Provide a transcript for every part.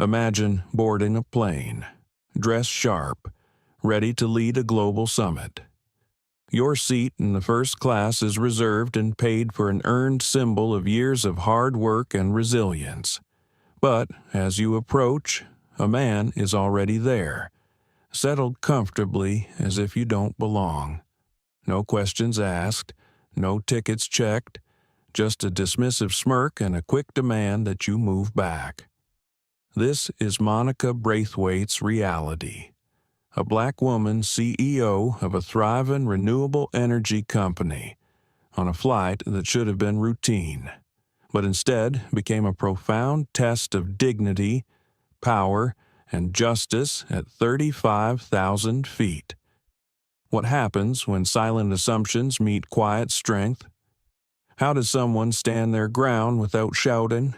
Imagine boarding a plane, dressed sharp, ready to lead a global summit. Your seat in the first class is reserved and paid for, an earned symbol of years of hard work and resilience. But as you approach, a man is already there, settled comfortably as if you don't belong. No questions asked, no tickets checked, just a dismissive smirk and a quick demand that you move back. This is Monica Braithwaite's reality. A black woman CEO of a thriving renewable energy company, on a flight that should have been routine, but instead became a profound test of dignity, power, and justice at 35,000 feet. What happens when silent assumptions meet quiet strength? How does someone stand their ground without shouting,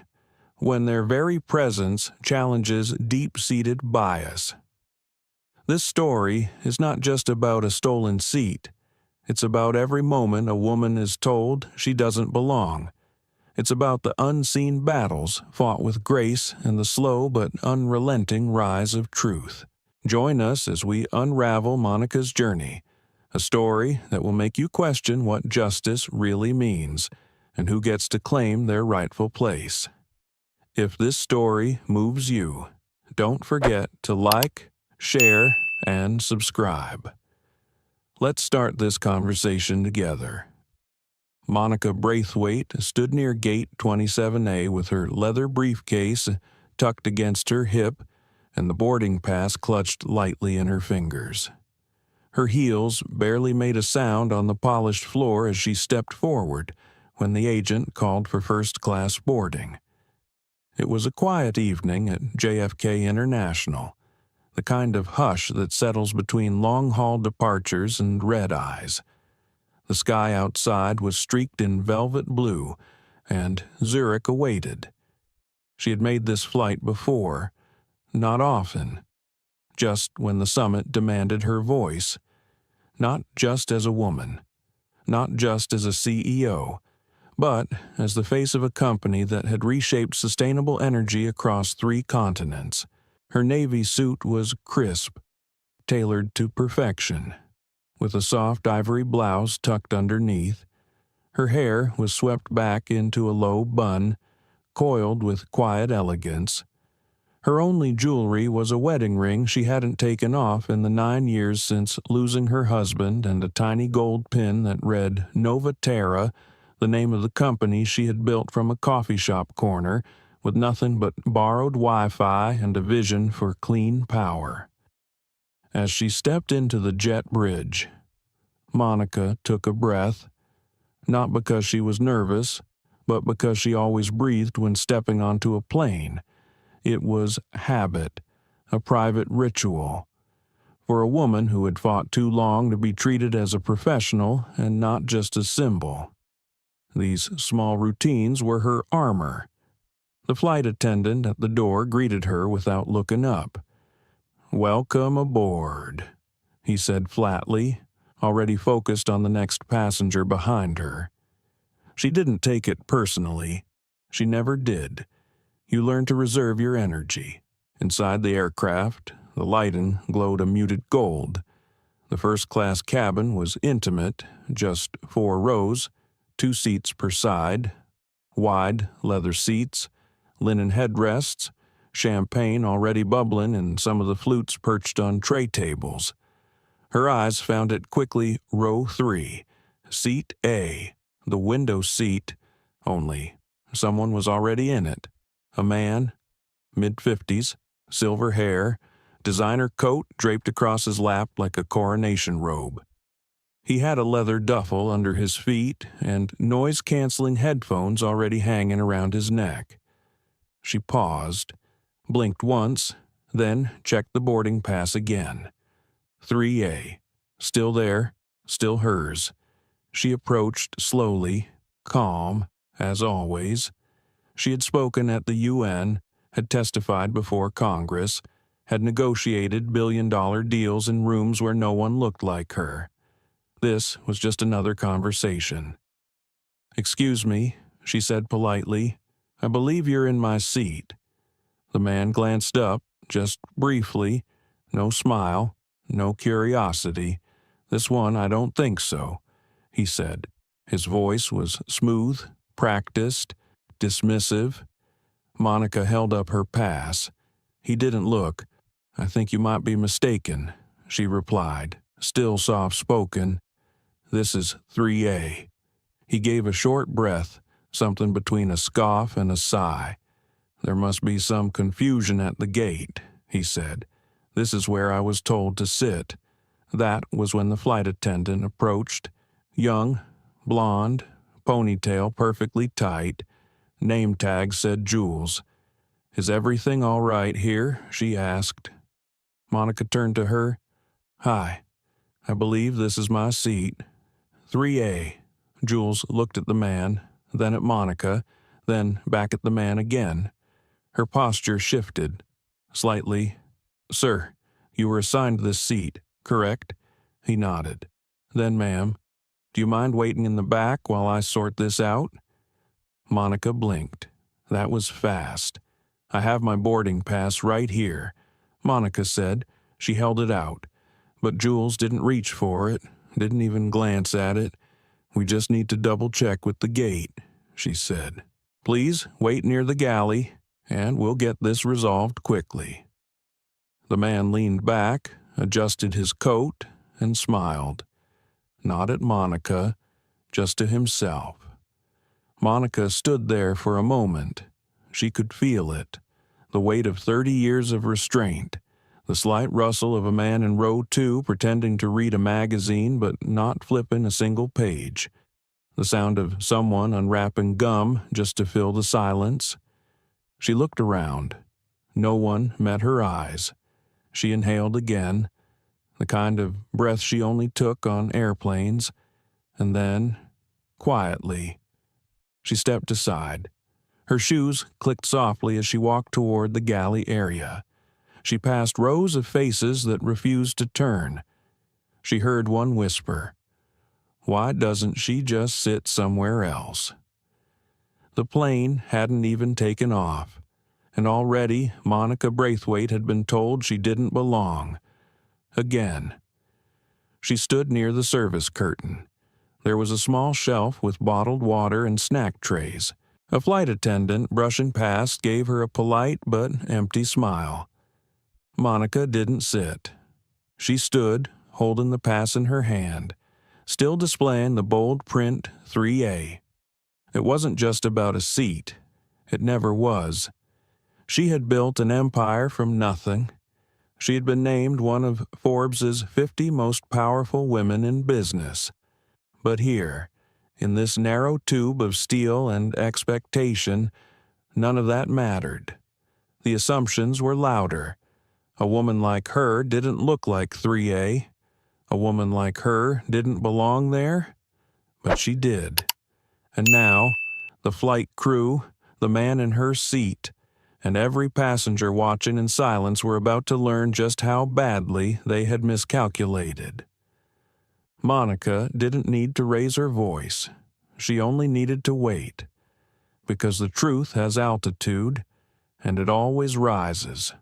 when their very presence challenges deep-seated bias? This story is not just about a stolen seat. It's about every moment a woman is told she doesn't belong. It's about the unseen battles fought with grace and the slow but unrelenting rise of truth. Join us as we unravel Monica's journey, a story that will make you question what justice really means and who gets to claim their rightful place. If this story moves you, don't forget to like, share, and subscribe. Let's start this conversation together. Monica Braithwaite stood near gate 27A with her leather briefcase tucked against her hip and the boarding pass clutched lightly in her fingers. Her heels barely made a sound on the polished floor as she stepped forward when the agent called for first-class boarding. It was a quiet evening at JFK International, the kind of hush that settles between long-haul departures and red-eyes. The sky outside was streaked in velvet blue, and Zurich awaited. She had made this flight before, not often, just when the summit demanded her voice, not just as a woman, not just as a CEO, but as the face of a company that had reshaped sustainable energy across 3 continents. Her navy suit was crisp, tailored to perfection, with a soft ivory blouse tucked underneath. Her hair was swept back into a low bun, coiled with quiet elegance. Her only jewelry was a wedding ring she hadn't taken off in the 9 years since losing her husband, and a tiny gold pin that read Nova Terra, the name of the company she had built from a coffee shop corner, with nothing but borrowed Wi-Fi and a vision for clean power. As she stepped into the jet bridge, Monica took a breath, not because she was nervous, but because she always breathed when stepping onto a plane. It was habit, a private ritual. For a woman who had fought too long to be treated as a professional and not just a symbol. These small routines were her armor. The flight attendant at the door greeted her without looking up. "Welcome aboard," he said flatly, already focused on the next passenger behind her. She didn't take it personally. She never did. You learn to reserve your energy. Inside the aircraft, the lighting glowed a muted gold. The first-class cabin was intimate, just 4 rows, 2 seats per side, wide leather seats, linen headrests, champagne already bubbling in some of the flutes perched on tray tables. Her eyes found it quickly row 3, seat A, the window seat, only someone was already in it. A man, mid-50s, silver hair, designer coat draped across his lap like a coronation robe. He had a leather duffel under his feet and noise-canceling headphones already hanging around his neck. She paused, blinked once, then checked the boarding pass again. 3A, still there, still hers. She approached slowly, calm, as always. She had spoken at the UN, had testified before Congress, had negotiated billion-dollar deals in rooms where no one looked like her. This was just another conversation. "Excuse me," she said politely. "I believe you're in my seat." The man glanced up, just briefly. No smile, no curiosity. "This one, I don't think so," he said. His voice was smooth, practiced, dismissive. Monica held up her pass. He didn't look. "I think you might be mistaken," she replied, still soft-spoken. "This is 3A. He gave a short breath, something between a scoff and a sigh. "There must be some confusion at the gate," he said. "This is where I was told to sit." That was when the flight attendant approached. Young, blonde, ponytail perfectly tight. Name tag said Jules. "Is everything all right here?" she asked. Monica turned to her. "Hi, I believe this is my seat." 3A. Jules looked at the man, then at Monica, then back at the man again. Her posture shifted slightly. "Sir, you were assigned this seat, correct?" He nodded. "Then, ma'am, do you mind waiting in the back while I sort this out?" Monica blinked. That was fast. "I have my boarding pass right here," Monica said. She held it out. But Jules didn't reach for it, didn't even glance at it. "We just need to double-check with the gate," she said. "Please wait near the galley, and we'll get this resolved quickly." The man leaned back, adjusted his coat, and smiled. Not at Monica, just to himself. Monica stood there for a moment. She could feel it. The weight of 30 years of restraint. The slight rustle of a man in row 2 pretending to read a magazine but not flipping a single page. The sound of someone unwrapping gum just to fill the silence. She looked around. No one met her eyes. She inhaled again, the kind of breath she only took on airplanes, and then, quietly, she stepped aside. Her shoes clicked softly as she walked toward the galley area. She passed rows of faces that refused to turn. She heard one whisper, "Why doesn't she just sit somewhere else?" The plane hadn't even taken off, and already Monica Braithwaite had been told she didn't belong. Again. She stood near the service curtain. There was a small shelf with bottled water and snack trays. A flight attendant brushing past gave her a polite but empty smile. Monica didn't sit. She stood, holding the pass in her hand, still displaying the bold print 3A. It wasn't just about a seat. It never was. She had built an empire from nothing. She had been named one of Forbes's 50 most powerful women in business. But here, in this narrow tube of steel and expectation, none of that mattered. The assumptions were louder. A woman like her didn't look like 3A. A woman like her didn't belong there. But she did. And now, the flight crew, the man in her seat, and every passenger watching in silence were about to learn just how badly they had miscalculated. Monica didn't need to raise her voice. She only needed to wait. Because the truth has altitude, and it always rises.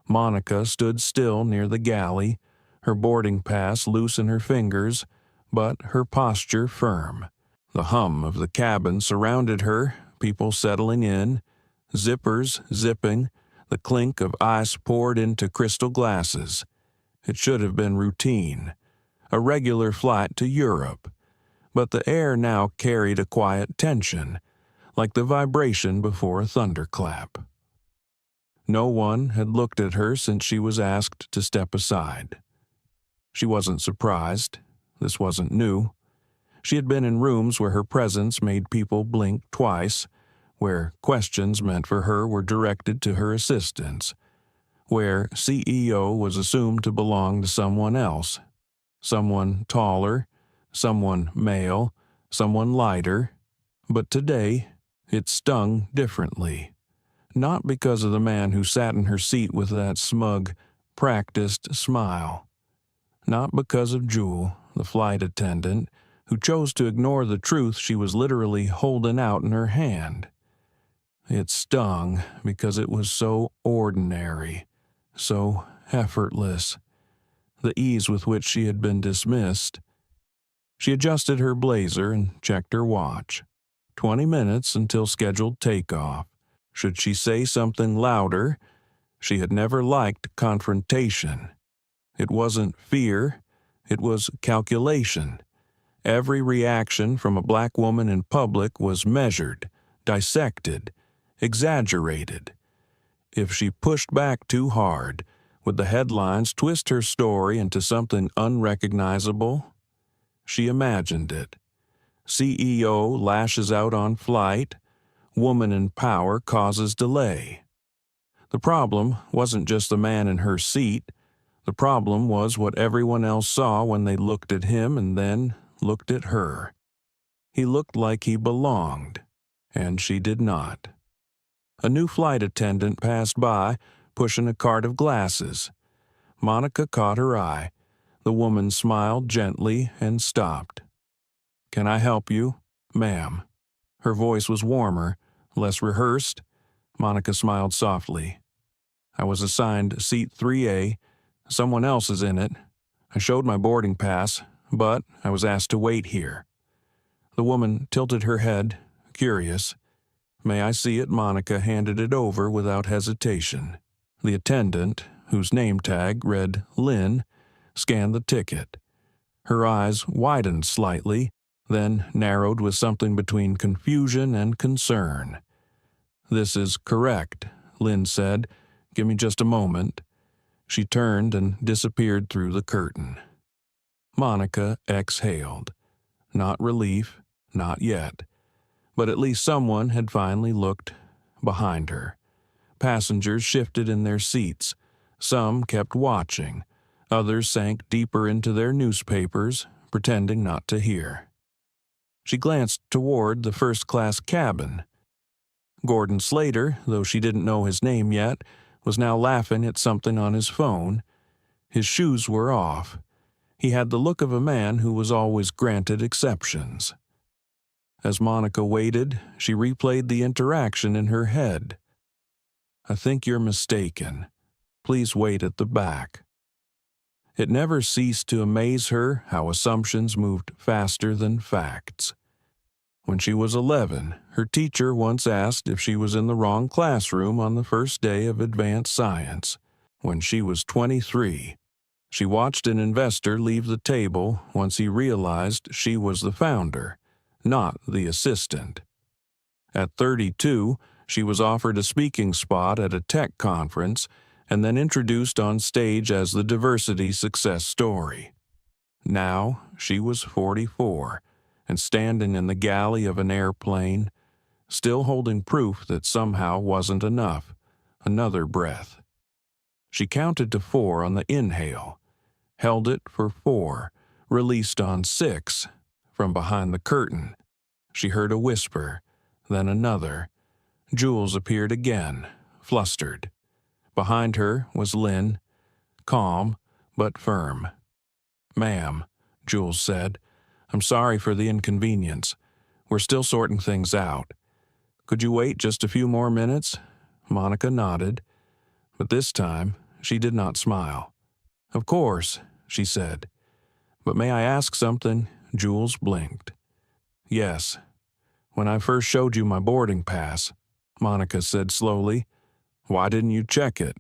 Monica stood still near the galley, her boarding pass loose in her fingers, but her posture firm. The hum of the cabin surrounded her, people settling in, zippers zipping, the clink of ice poured into crystal glasses. It should have been routine, a regular flight to Europe, but the air now carried a quiet tension, like the vibration before a thunderclap. No one had looked at her since she was asked to step aside. She wasn't surprised. This wasn't new. She had been in rooms where her presence made people blink twice, where questions meant for her were directed to her assistants, where CEO was assumed to belong to someone else, someone taller, someone male, someone lighter. But today, it stung differently. Not because of the man who sat in her seat with that smug, practiced smile. Not because of Jewel, the flight attendant, who chose to ignore the truth she was literally holding out in her hand. It stung because it was so ordinary, so effortless, the ease with which she had been dismissed. She adjusted her blazer and checked her watch. 20 minutes until scheduled takeoff. Should she say something louder? She had never liked confrontation. It wasn't fear, it was calculation. Every reaction from a black woman in public was measured, dissected, exaggerated. If she pushed back too hard, would the headlines twist her story into something unrecognizable? She imagined it. CEO lashes out on flight. Woman in power causes delay. The problem wasn't just the man in her seat. The problem was what everyone else saw when they looked at him and then looked at her. He looked like he belonged, and she did not. A new flight attendant passed by, pushing a cart of glasses. Monica caught her eye. The woman smiled gently and stopped. "Can I help you, ma'am?" Her voice was warmer, less rehearsed. Monica smiled softly. "I was assigned seat 3A. Someone else is in it. I showed my boarding pass, but I was asked to wait here." The woman tilted her head, curious. "May I see it?" Monica handed it over without hesitation. The attendant, whose name tag read Lynn, scanned the ticket. Her eyes widened slightly, then narrowed with something between confusion and concern. "This is correct," Lynn said. "Give me just a moment." She turned and disappeared through the curtain. Monica exhaled. Not relief, not yet. But at least someone had finally looked behind her. Passengers shifted in their seats. Some kept watching. Others sank deeper into their newspapers, pretending not to hear. She glanced toward the first-class cabin. Gordon Slater, though she didn't know his name yet, was now laughing at something on his phone. His shoes were off. He had the look of a man who was always granted exceptions. As Monica waited, she replayed the interaction in her head. "I think you're mistaken. Please wait at the back." It never ceased to amaze her how assumptions moved faster than facts. When she was 11, her teacher once asked if she was in the wrong classroom on the first day of advanced science. When she was 23, she watched an investor leave the table once he realized she was the founder, not the assistant. At 32, she was offered a speaking spot at a tech conference and then introduced on stage as the diversity success story. Now she was 44 and standing in the galley of an airplane, still holding proof that somehow wasn't enough, another breath. She counted to 4 on the inhale, held it for 4, released on 6. From behind the curtain, she heard a whisper, then another. Jules appeared again, flustered. Behind her was Lynn, calm but firm. "Ma'am," Jules said, "I'm sorry for the inconvenience. We're still sorting things out. Could you wait just a few more minutes?" Monica nodded, but this time she did not smile. "Of course," she said. "But may I ask something?" Jules blinked. "Yes. When I first showed you my boarding pass," Monica said slowly, "why didn't you check it?"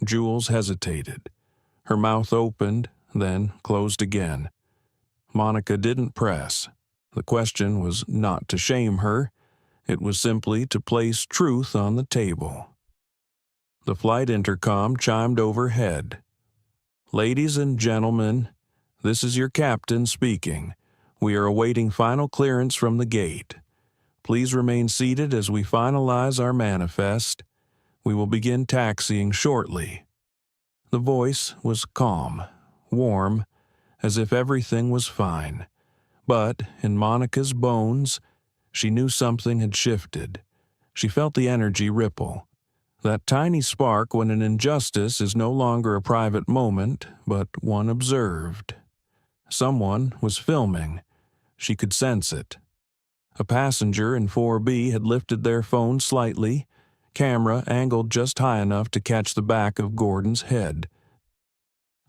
Jules hesitated. Her mouth opened, then closed again. Monica didn't press. The question was not to shame her. It was simply to place truth on the table. The flight intercom chimed overhead. "Ladies and gentlemen, this is your captain speaking. We are awaiting final clearance from the gate. Please remain seated as we finalize our manifest. We will begin taxiing shortly." The voice was calm, warm, as if everything was fine. But in Monica's bones, she knew something had shifted. She felt the energy ripple. That tiny spark when an injustice is no longer a private moment, but one observed. Someone was filming. She could sense it. A passenger in 4B had lifted their phone slightly, camera angled just high enough to catch the back of Gordon's head.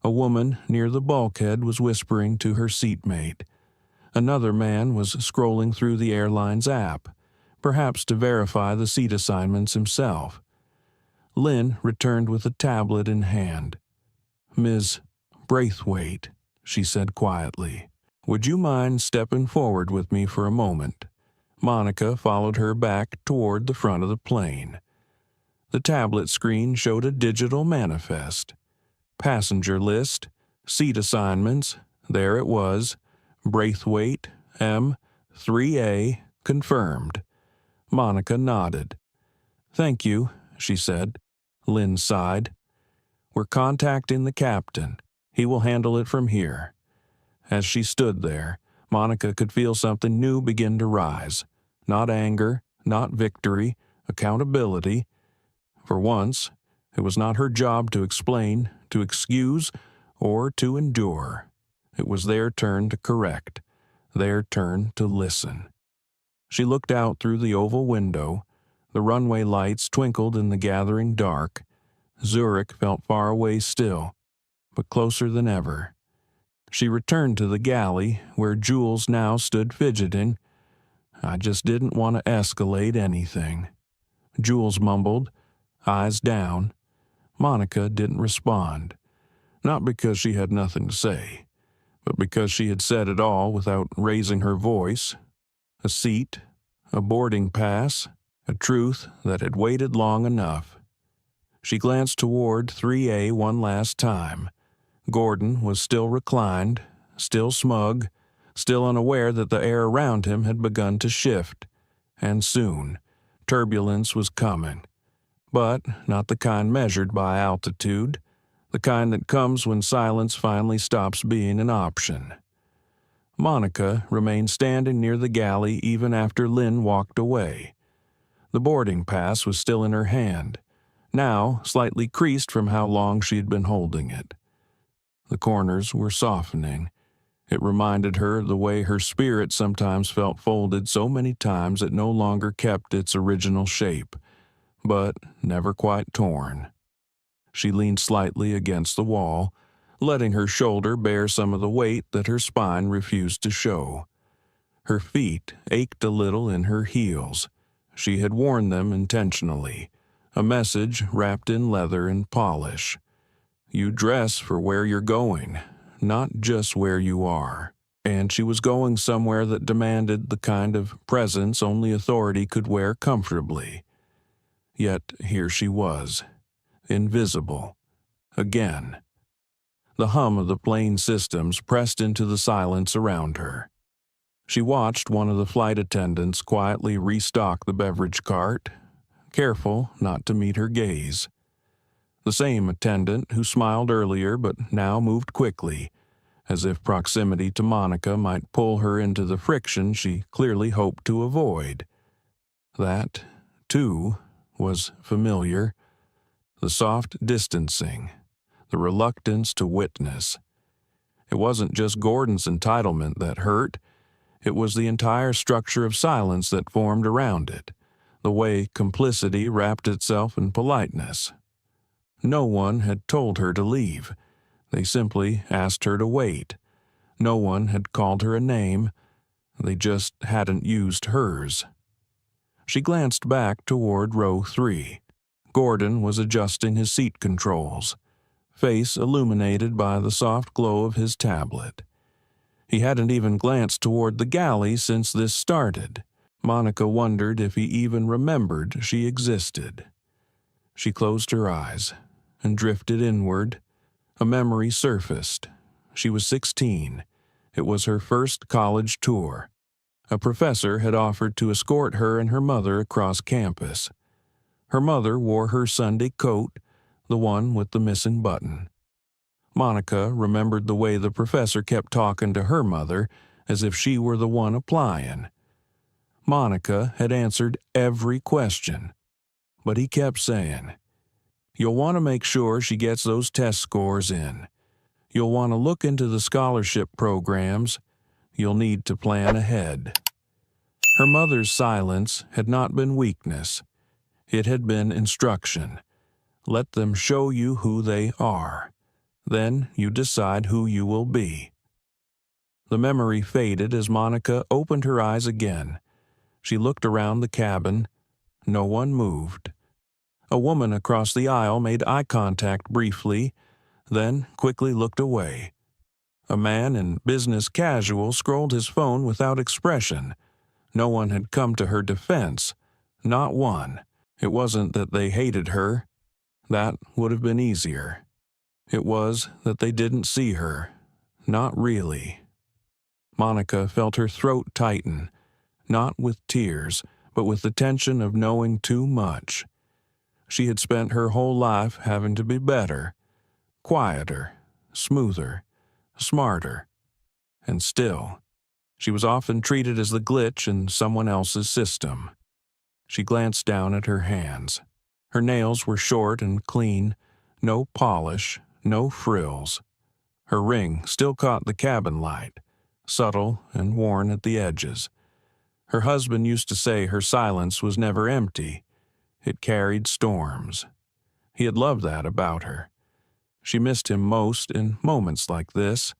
A woman near the bulkhead was whispering to her seatmate. Another man was scrolling through the airline's app, perhaps to verify the seat assignments himself. Lynn returned with a tablet in hand. "Ms. Braithwaite," she said quietly, "would you mind stepping forward with me for a moment?" Monica followed her back toward the front of the plane. The tablet screen showed a digital manifest. Passenger list, seat assignments, there it was. Braithwaite, M, 3A, confirmed. Monica nodded. "Thank you," she said. Lynn sighed. "We're contacting the captain. He will handle it from here." As she stood there, Monica could feel something new begin to rise. Not anger, not victory, accountability. For once, it was not her job to explain, to excuse, or to endure. It was their turn to correct, their turn to listen. She looked out through the oval window. The runway lights twinkled in the gathering dark. Zurich felt far away still, but closer than ever. She returned to the galley, where Jules now stood fidgeting. "I just didn't want to escalate anything," Jules mumbled, eyes down. Monica didn't respond, not because she had nothing to say, but because she had said it all without raising her voice. A seat, a boarding pass, a truth that had waited long enough. She glanced toward 3A one last time. Gordon was still reclined, still smug, still unaware that the air around him had begun to shift. And soon, turbulence was coming. But not the kind measured by altitude, the kind that comes when silence finally stops being an option. Monica remained standing near the galley even after Lynn walked away. The boarding pass was still in her hand, now slightly creased from how long she had been holding it. The corners were softening. It reminded her of the way her spirit sometimes felt folded so many times it no longer kept its original shape, but never quite torn. She leaned slightly against the wall, letting her shoulder bear some of the weight that her spine refused to show. Her feet ached a little in her heels. She had worn them intentionally, a message wrapped in leather and polish. You dress for where you're going, not just where you are. And she was going somewhere that demanded the kind of presence only authority could wear comfortably. Yet here she was, invisible, again. The hum of the plane systems pressed into the silence around her. She watched one of the flight attendants quietly restock the beverage cart, careful not to meet her gaze. The same attendant who smiled earlier but now moved quickly, as if proximity to Monica might pull her into the friction she clearly hoped to avoid. That, too, was familiar. The soft distancing, the reluctance to witness. It wasn't just Gordon's entitlement that hurt. It was the entire structure of silence that formed around it, the way complicity wrapped itself in politeness. No one had told her to leave. They simply asked her to wait. No one had called her a name. They just hadn't used hers. She glanced back toward row 3. Gordon was adjusting his seat controls, face illuminated by the soft glow of his tablet. He hadn't even glanced toward the galley since this started. Monica wondered if he even remembered she existed. She closed her eyes and drifted inward. A memory surfaced. She was 16. It was her first college tour. A professor had offered to escort her and her mother across campus. Her mother wore her Sunday coat, the one with the missing button. Monica remembered the way the professor kept talking to her mother as if she were the one applying. Monica had answered every question, but he kept saying, "You'll want to make sure she gets those test scores in. You'll want to look into the scholarship programs. You'll need to plan ahead." Her mother's silence had not been weakness. It had been instruction. Let them show you who they are. Then you decide who you will be. The memory faded as Monica opened her eyes again. She looked around the cabin. No one moved. A woman across the aisle made eye contact briefly, then quickly looked away. A man in business casual scrolled his phone without expression. No one had come to her defense. Not one. It wasn't that they hated her. That would have been easier. It was that they didn't see her. Not really. Monica felt her throat tighten, not with tears, but with the tension of knowing too much. She had spent her whole life having to be better, quieter, smoother, smarter. And still, she was often treated as the glitch in someone else's system. She glanced down at her hands. Her nails were short and clean, no polish, no frills. Her ring still caught the cabin light, subtle and worn at the edges. Her husband used to say her silence was never empty. It carried storms. He had loved that about her. She missed him most in moments like this.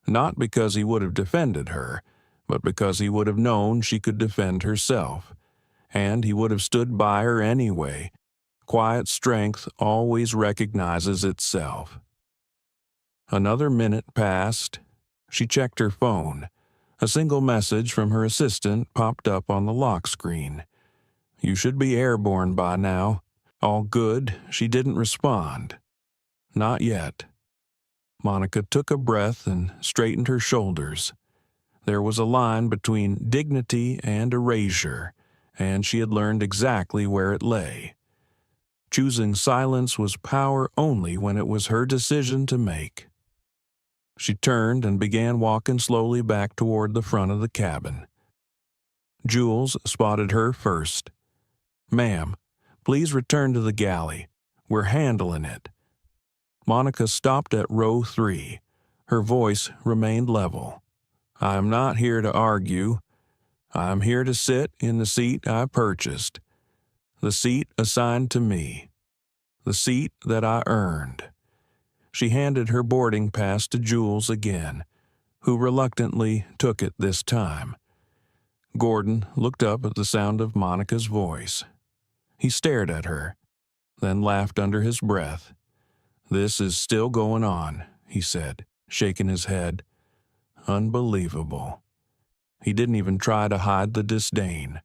Not because he would have defended her, but because he would have known she could defend herself. And he would have stood by her anyway. Quiet strength always recognizes itself. Another minute passed. She checked her phone. A single message from her assistant popped up on the lock screen. You should be airborne by now. All good, she didn't respond. Not yet. Monica took a breath and straightened her shoulders. There was a line between dignity and erasure, and she had learned exactly where it lay. Choosing silence was power only when it was her decision to make. She turned and began walking slowly back toward the front of the cabin. Jules spotted her first. "Ma'am, please return to the galley. We're handling it." Monica stopped at row 3. Her voice remained level. "I am not here to argue. I am here to sit in the seat I purchased. The seat assigned to me. The seat that I earned." She handed her boarding pass to Jules again, who reluctantly took it this time. Gordon looked up at the sound of Monica's voice. He stared at her, then laughed under his breath. "This is still going on," he said, shaking his head. "Unbelievable." He didn't even try to hide the disdain.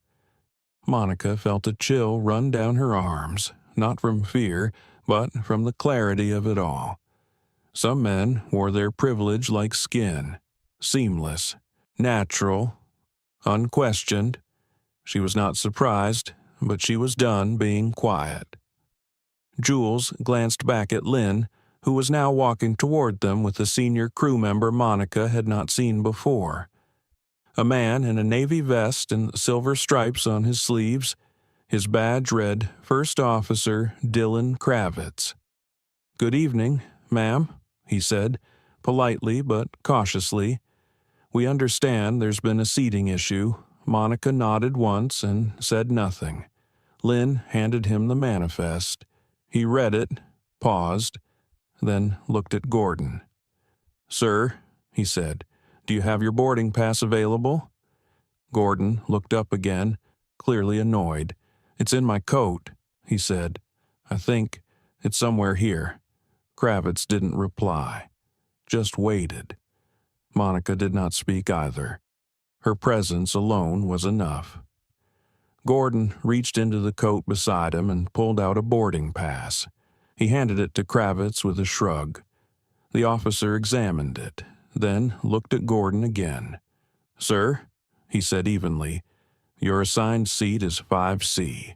Monica felt a chill run down her arms, not from fear, but from the clarity of it all. Some men wore their privilege like skin, seamless, natural, unquestioned. She was not surprised, but she was done being quiet. Jules glanced back at Lynn, who was now walking toward them with a senior crew member Monica had not seen before. A man in a navy vest and silver stripes on his sleeves. His badge read First Officer Dylan Kravitz. "Good evening, ma'am," he said, politely but cautiously. "We understand there's been a seating issue." Monica nodded once and said nothing. Lynn handed him the manifest. He read it, paused, then looked at Gordon. "Sir," he said, "do you have your boarding pass available?" Gordon looked up again, clearly annoyed. "It's in my coat," he said. "I think it's somewhere here." Kravitz didn't reply, just waited. Monica did not speak either. Her presence alone was enough. Gordon reached into the coat beside him and pulled out a boarding pass. He handed it to Kravitz with a shrug. The officer examined it, then looked at Gordon again. "Sir," he said evenly, "your assigned seat is 5C.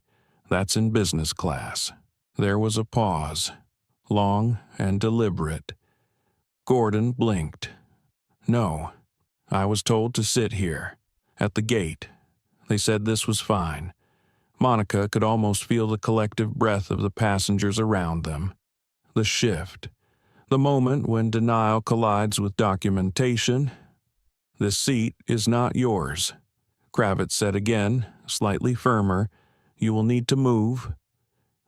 That's in business class." There was a pause, long and deliberate. Gordon blinked. "No, I was told to sit here, at the gate. They said this was fine." Monica could almost feel the collective breath of the passengers around them. The shift. The moment when denial collides with documentation. "This seat is not yours." Kravitz said again, slightly firmer. "You will need to move."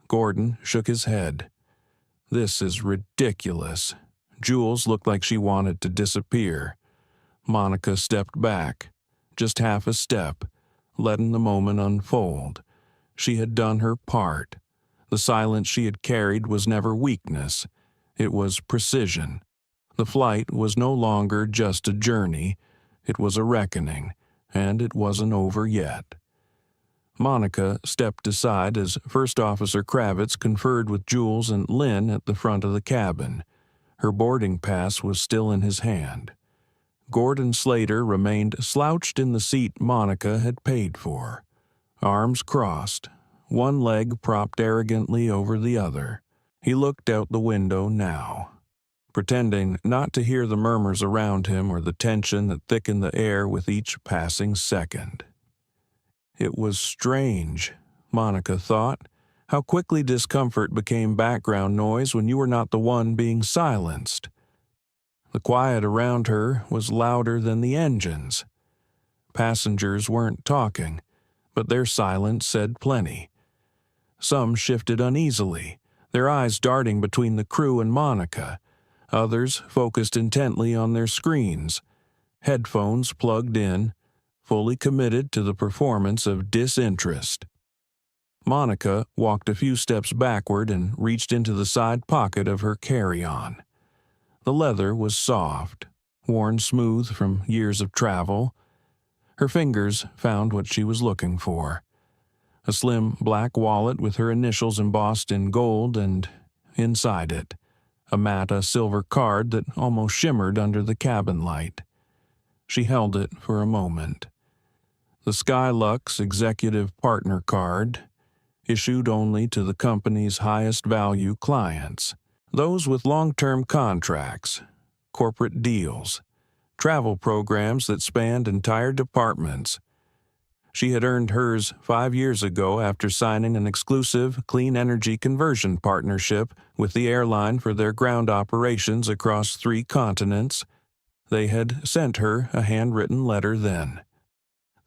Gordon shook his head. "This is ridiculous." Jules looked like she wanted to disappear. Monica stepped back, just half a step, letting the moment unfold. She had done her part. The silence she had carried was never weakness. It was precision. The flight was no longer just a journey. It was a reckoning, and it wasn't over yet. Monica stepped aside as First Officer Kravitz conferred with Jules and Lynn at the front of the cabin. Her boarding pass was still in his hand. Gordon Slater remained slouched in the seat Monica had paid for, arms crossed, one leg propped arrogantly over the other. He looked out the window now, pretending not to hear the murmurs around him or the tension that thickened the air with each passing second. It was strange, Monica thought, how quickly discomfort became background noise when you were not the one being silenced. The quiet around her was louder than the engines. Passengers weren't talking, but their silence said plenty. Some shifted uneasily, their eyes darting between the crew and Monica. Others focused intently on their screens, headphones plugged in, fully committed to the performance of disinterest. Monica walked a few steps backward and reached into the side pocket of her carry-on. The leather was soft, worn smooth from years of travel. Her fingers found what she was looking for. A slim black wallet with her initials embossed in gold, and inside it, a matte silver card that almost shimmered under the cabin light. She held it for a moment. The Skylux Executive Partner Card, issued only to the company's highest value clients, those with long-term contracts, corporate deals, travel programs that spanned entire departments. She had earned hers 5 years ago after signing an exclusive clean energy conversion partnership with the airline for their ground operations across 3 continents. They had sent her a handwritten letter then,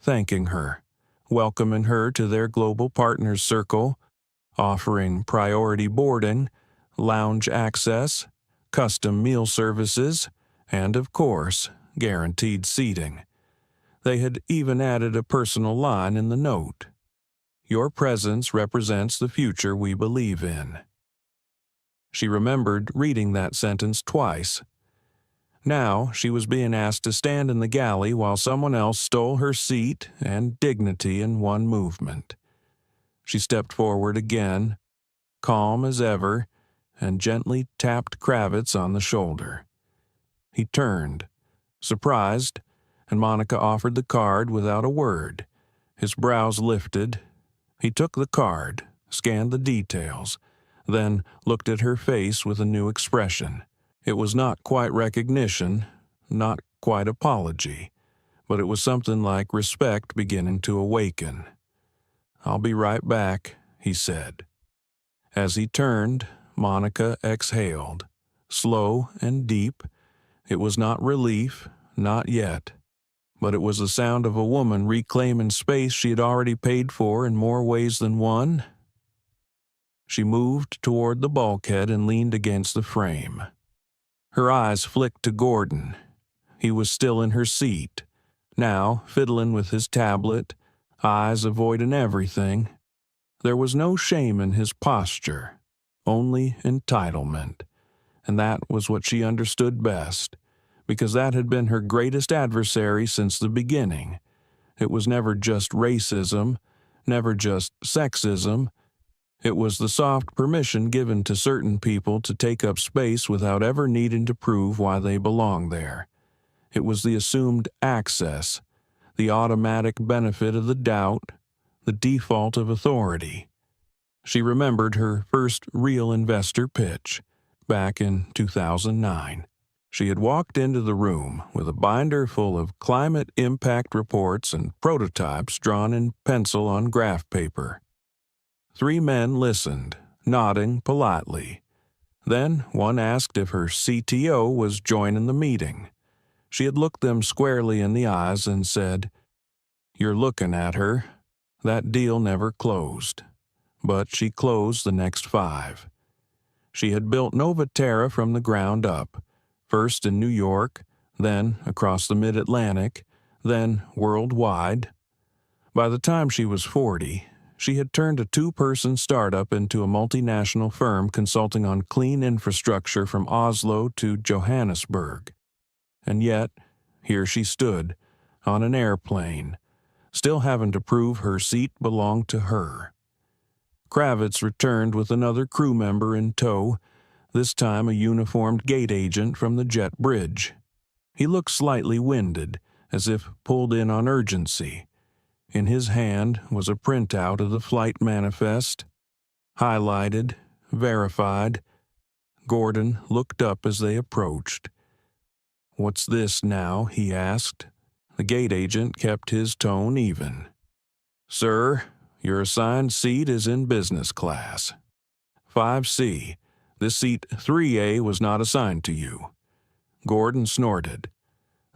thanking her, welcoming her to their global partners circle, offering priority boarding, lounge access, custom meal services, and, of course, guaranteed seating. They had even added a personal line in the note. "Your presence represents the future we believe in." She remembered reading that sentence twice. Now she was being asked to stand in the galley while someone else stole her seat and dignity in one movement. She stepped forward again, calm as ever, and gently tapped Kravitz on the shoulder. He turned, surprised, and Monica offered the card without a word. His brows lifted. He took the card, scanned the details, then looked at her face with a new expression. It was not quite recognition, not quite apology, but it was something like respect beginning to awaken. "I'll be right back," he said. As he turned, Monica exhaled, slow and deep. It was not relief, not yet, but it was the sound of a woman reclaiming space she had already paid for in more ways than one. She moved toward the bulkhead and leaned against the frame. Her eyes flicked to Gordon. He was still in her seat, now fiddling with his tablet, eyes avoiding everything. There was no shame in his posture, only entitlement, and that was what she understood best, because that had been her greatest adversary since the beginning. It was never just racism, never just sexism. It was the soft permission given to certain people to take up space without ever needing to prove why they belong there. It was the assumed access, the automatic benefit of the doubt, the default of authority. She remembered her first real investor pitch, back in 2009. She had walked into the room with a binder full of climate impact reports and prototypes drawn in pencil on graph paper. 3 men listened, nodding politely. Then one asked if her CTO was joining the meeting. She had looked them squarely in the eyes and said, You're looking at her. That deal never closed. But she closed the next 5. She had built Nova Terra from the ground up, first in New York, then across the Mid-Atlantic, then worldwide. By the time she was 40, she had turned a 2-person startup into a multinational firm consulting on clean infrastructure from Oslo to Johannesburg. And yet, here she stood, on an airplane, still having to prove her seat belonged to her. Kravitz returned with another crew member in tow, this time a uniformed gate agent from the jet bridge. He looked slightly winded, as if pulled in on urgency. In his hand was a printout of the flight manifest. Highlighted, verified. Gordon looked up as they approached. "What's this now?" he asked. The gate agent kept his tone even. "Sir, your assigned seat is in business class. 5C. This seat 3A was not assigned to you." Gordon snorted.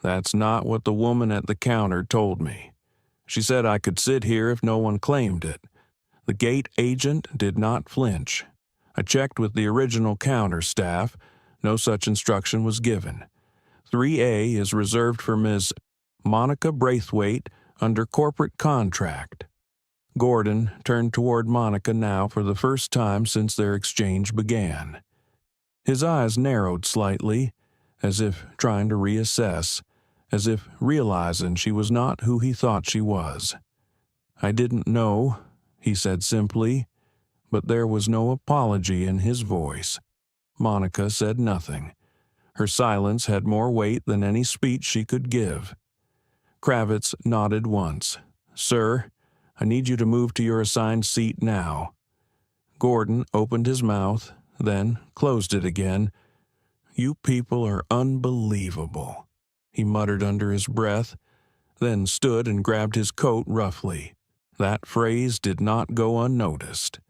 "That's not what the woman at the counter told me. She said I could sit here if no one claimed it." The gate agent did not flinch. "I checked with the original counter staff. No such instruction was given. 3A is reserved for Ms. Monica Braithwaite under corporate contract." Gordon turned toward Monica now for the first time since their exchange began. His eyes narrowed slightly, as if trying to reassess, as if realizing she was not who he thought she was. "I didn't know," he said simply, but there was no apology in his voice. Monica said nothing. Her silence had more weight than any speech she could give. Kravitz nodded once. "Sir, I need you to move to your assigned seat now." Gordon opened his mouth, then closed it again. "You people are unbelievable," he muttered under his breath, then stood and grabbed his coat roughly. That phrase did not go unnoticed.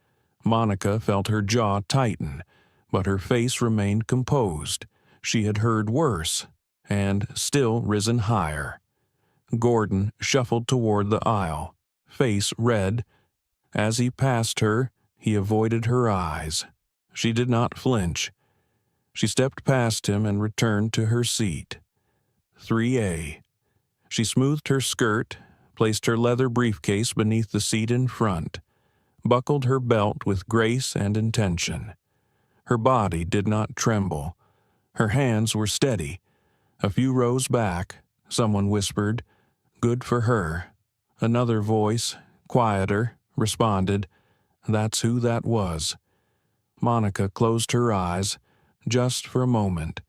Monica felt her jaw tighten, but her face remained composed. She had heard worse, and still risen higher. Gordon shuffled toward the aisle, face red. As he passed her, he avoided her eyes. She did not flinch. She stepped past him and returned to her seat. 3A. She smoothed her skirt, placed her leather briefcase beneath the seat in front, buckled her belt with grace and intention. Her body did not tremble. Her hands were steady. A few rows back, someone whispered, "Good for her." Another voice, quieter, responded, "That's who that was." Monica closed her eyes, just for a moment.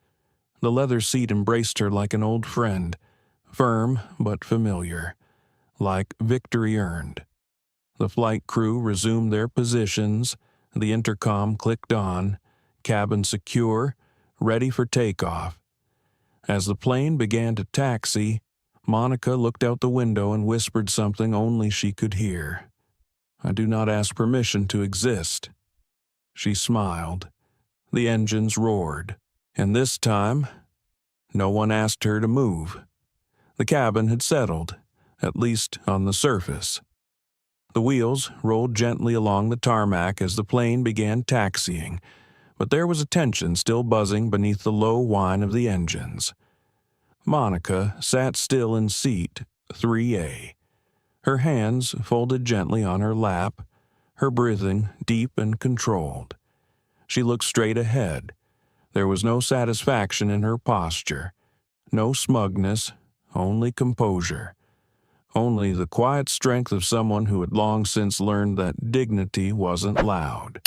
The leather seat embraced her like an old friend, firm but familiar, like victory earned. The flight crew resumed their positions, the intercom clicked on, cabin secure, ready for takeoff. As the plane began to taxi, Monica looked out the window and whispered something only she could hear. "I do not ask permission to exist." She smiled. The engines roared, and this time, no one asked her to move. The cabin had settled, at least on the surface. The wheels rolled gently along the tarmac as the plane began taxiing, but there was a tension still buzzing beneath the low whine of the engines. Monica sat still in seat 3A, her hands folded gently on her lap, her breathing deep and controlled. She looked straight ahead. There was no satisfaction in her posture, no smugness, only composure. Only the quiet strength of someone who had long since learned that dignity wasn't loud.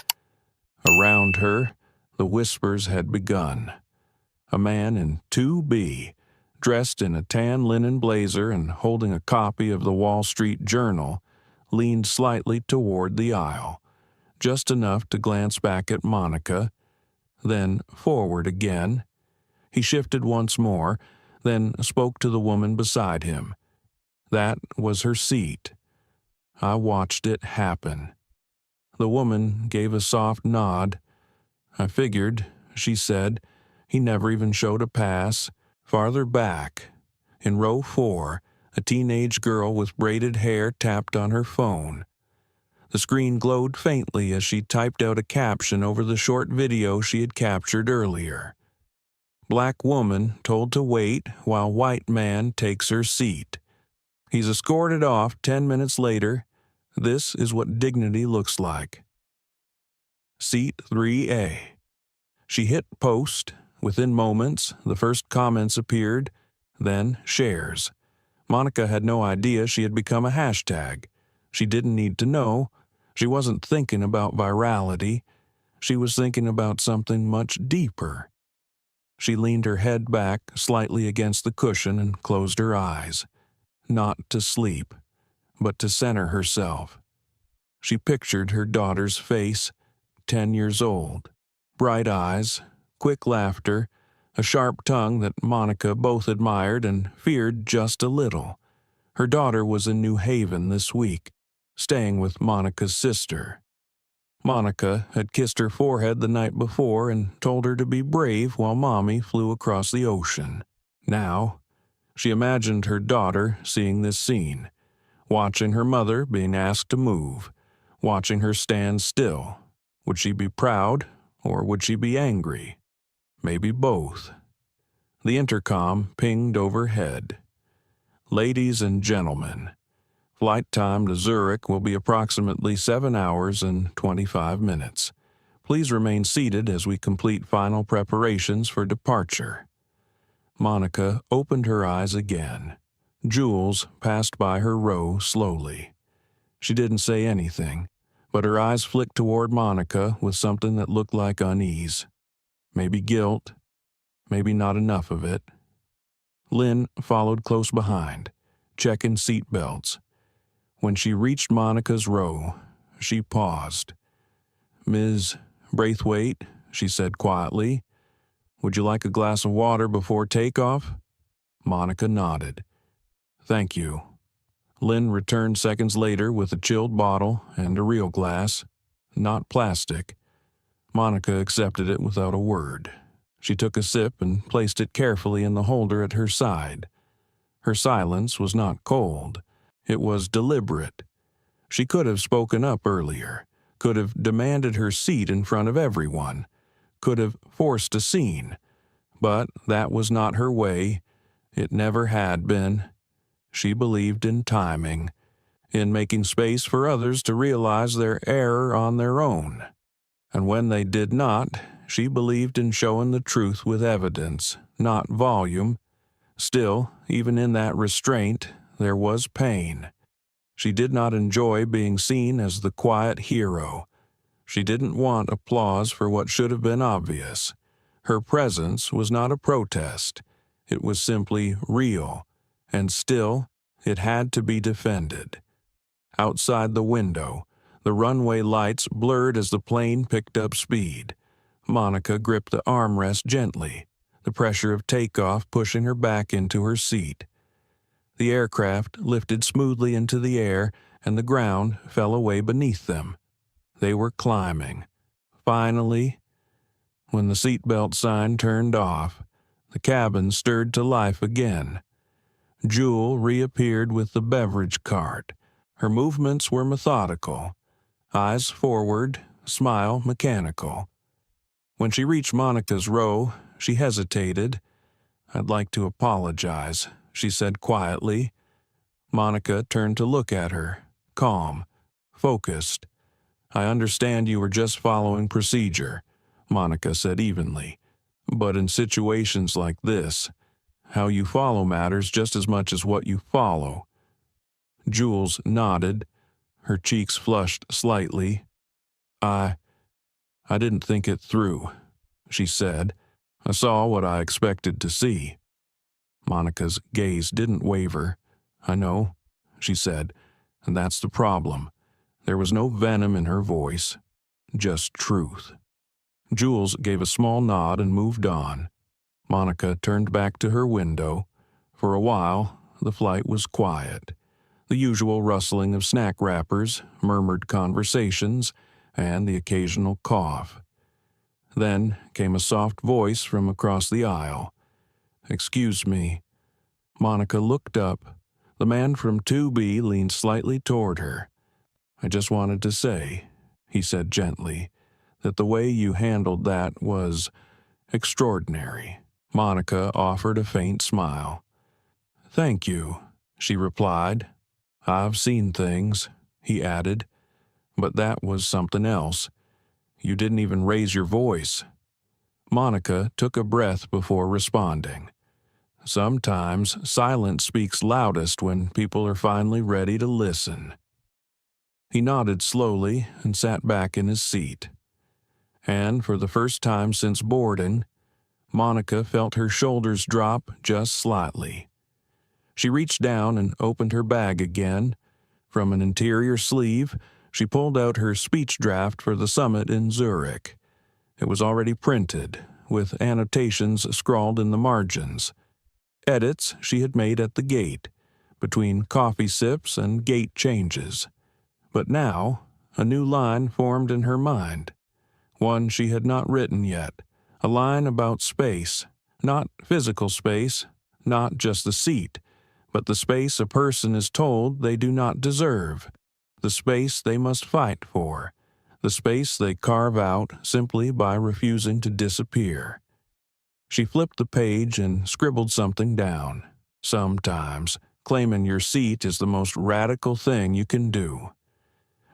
Around her, the whispers had begun. A man in 2B, dressed in a tan linen blazer and holding a copy of the Wall Street Journal, leaned slightly toward the aisle, just enough to glance back at Monica, then forward again. He shifted once more, then spoke to the woman beside him. That was her seat. I watched it happen. The woman gave a soft nod. "I figured," she said. "He never even showed a pass." Farther back, in row 4, A teenage girl with braided hair tapped on her phone. The screen glowed faintly as she typed out a caption over the short video she had captured earlier. Black woman told to wait while white man takes her seat. He's escorted off 10 minutes later. This is what dignity looks like. Seat 3A. She hit post. Within moments, the first comments appeared, then shares. Monica had no idea she had become a hashtag. She didn't need to know. She wasn't thinking about virality. She was thinking about something much deeper. She leaned her head back slightly against the cushion and closed her eyes. Not to sleep, but to center herself. She pictured her daughter's face, 10 years old. Bright eyes, quick laughter, a sharp tongue that Monica both admired and feared just a little. Her daughter was in New Haven this week, staying with Monica's sister. Monica had kissed her forehead the night before and told her to be brave while Mommy flew across the ocean. Now, she imagined her daughter seeing this scene, watching her mother being asked to move, watching her stand still. Would she be proud, or would she be angry? Maybe both. The intercom pinged overhead. Ladies and gentlemen, flight time to Zurich will be approximately 7 hours and 25 minutes. Please remain seated as we complete final preparations for departure. Monica opened her eyes again. Jules passed by her row slowly. She didn't say anything, but her eyes flicked toward Monica with something that looked like unease. Maybe guilt, maybe not enough of it. Lynn followed close behind, checking seat belts. When she reached Monica's row, she paused. "Ms. Braithwaite," she said quietly, "would you like a glass of water before takeoff?" Monica nodded. "Thank you." Lynn returned seconds later with a chilled bottle and a real glass, not plastic. Monica accepted it without a word. She took a sip and placed it carefully in the holder at her side. Her silence was not cold. It was deliberate. She could have spoken up earlier, could have demanded her seat in front of everyone, could have forced a scene. But that was not her way. It never had been. She believed in timing, in making space for others to realize their error on their own. And when they did not, she believed in showing the truth with evidence, not volume. Still, even in that restraint, there was pain. She did not enjoy being seen as the quiet hero. She didn't want applause for what should have been obvious. Her presence was not a protest. It was simply real, and still, it had to be defended. Outside the window, the runway lights blurred as the plane picked up speed. Monica gripped the armrest gently, the pressure of takeoff pushing her back into her seat. The aircraft lifted smoothly into the air, and the ground fell away beneath them. They were climbing. Finally, when the seatbelt sign turned off, the cabin stirred to life again. Jewel reappeared with the beverage cart. Her movements were methodical. Eyes forward, smile mechanical. When she reached Monica's row, she hesitated. "I'd like to apologize," she said quietly. Monica turned to look at her, calm, focused. "I understand you were just following procedure," Monica said evenly. "But in situations like this, how you follow matters just as much as what you follow." Jules nodded. Her cheeks flushed slightly. I didn't think it through," she said. "I saw what I expected to see." Monica's gaze didn't waver. "I know," she said, "and that's the problem." There was no venom in her voice, just truth. Jules gave a small nod and moved on. Monica turned back to her window. For a while, the flight was quiet. The usual rustling of snack wrappers, murmured conversations, and the occasional cough. Then came a soft voice from across the aisle. "Excuse me." Monica looked up. The man from 2B leaned slightly toward her. "I just wanted to say," he said gently, "that the way you handled that was extraordinary." Monica offered a faint smile. "Thank you," she replied. "I've seen things," he added, "but that was something else. You didn't even raise your voice." Monica took a breath before responding. "Sometimes silence speaks loudest when people are finally ready to listen." He nodded slowly and sat back in his seat. And for the first time since boarding, Monica felt her shoulders drop just slightly. She reached down and opened her bag again. From an interior sleeve, she pulled out her speech draft for the summit in Zurich. It was already printed, with annotations scrawled in the margins. Edits she had made at the gate, between coffee sips and gate changes. But now, a new line formed in her mind. One she had not written yet, a line about space, not physical space, not just the seat, but the space a person is told they do not deserve, the space they must fight for, the space they carve out simply by refusing to disappear. She flipped the page and scribbled something down. Sometimes, claiming your seat is the most radical thing you can do.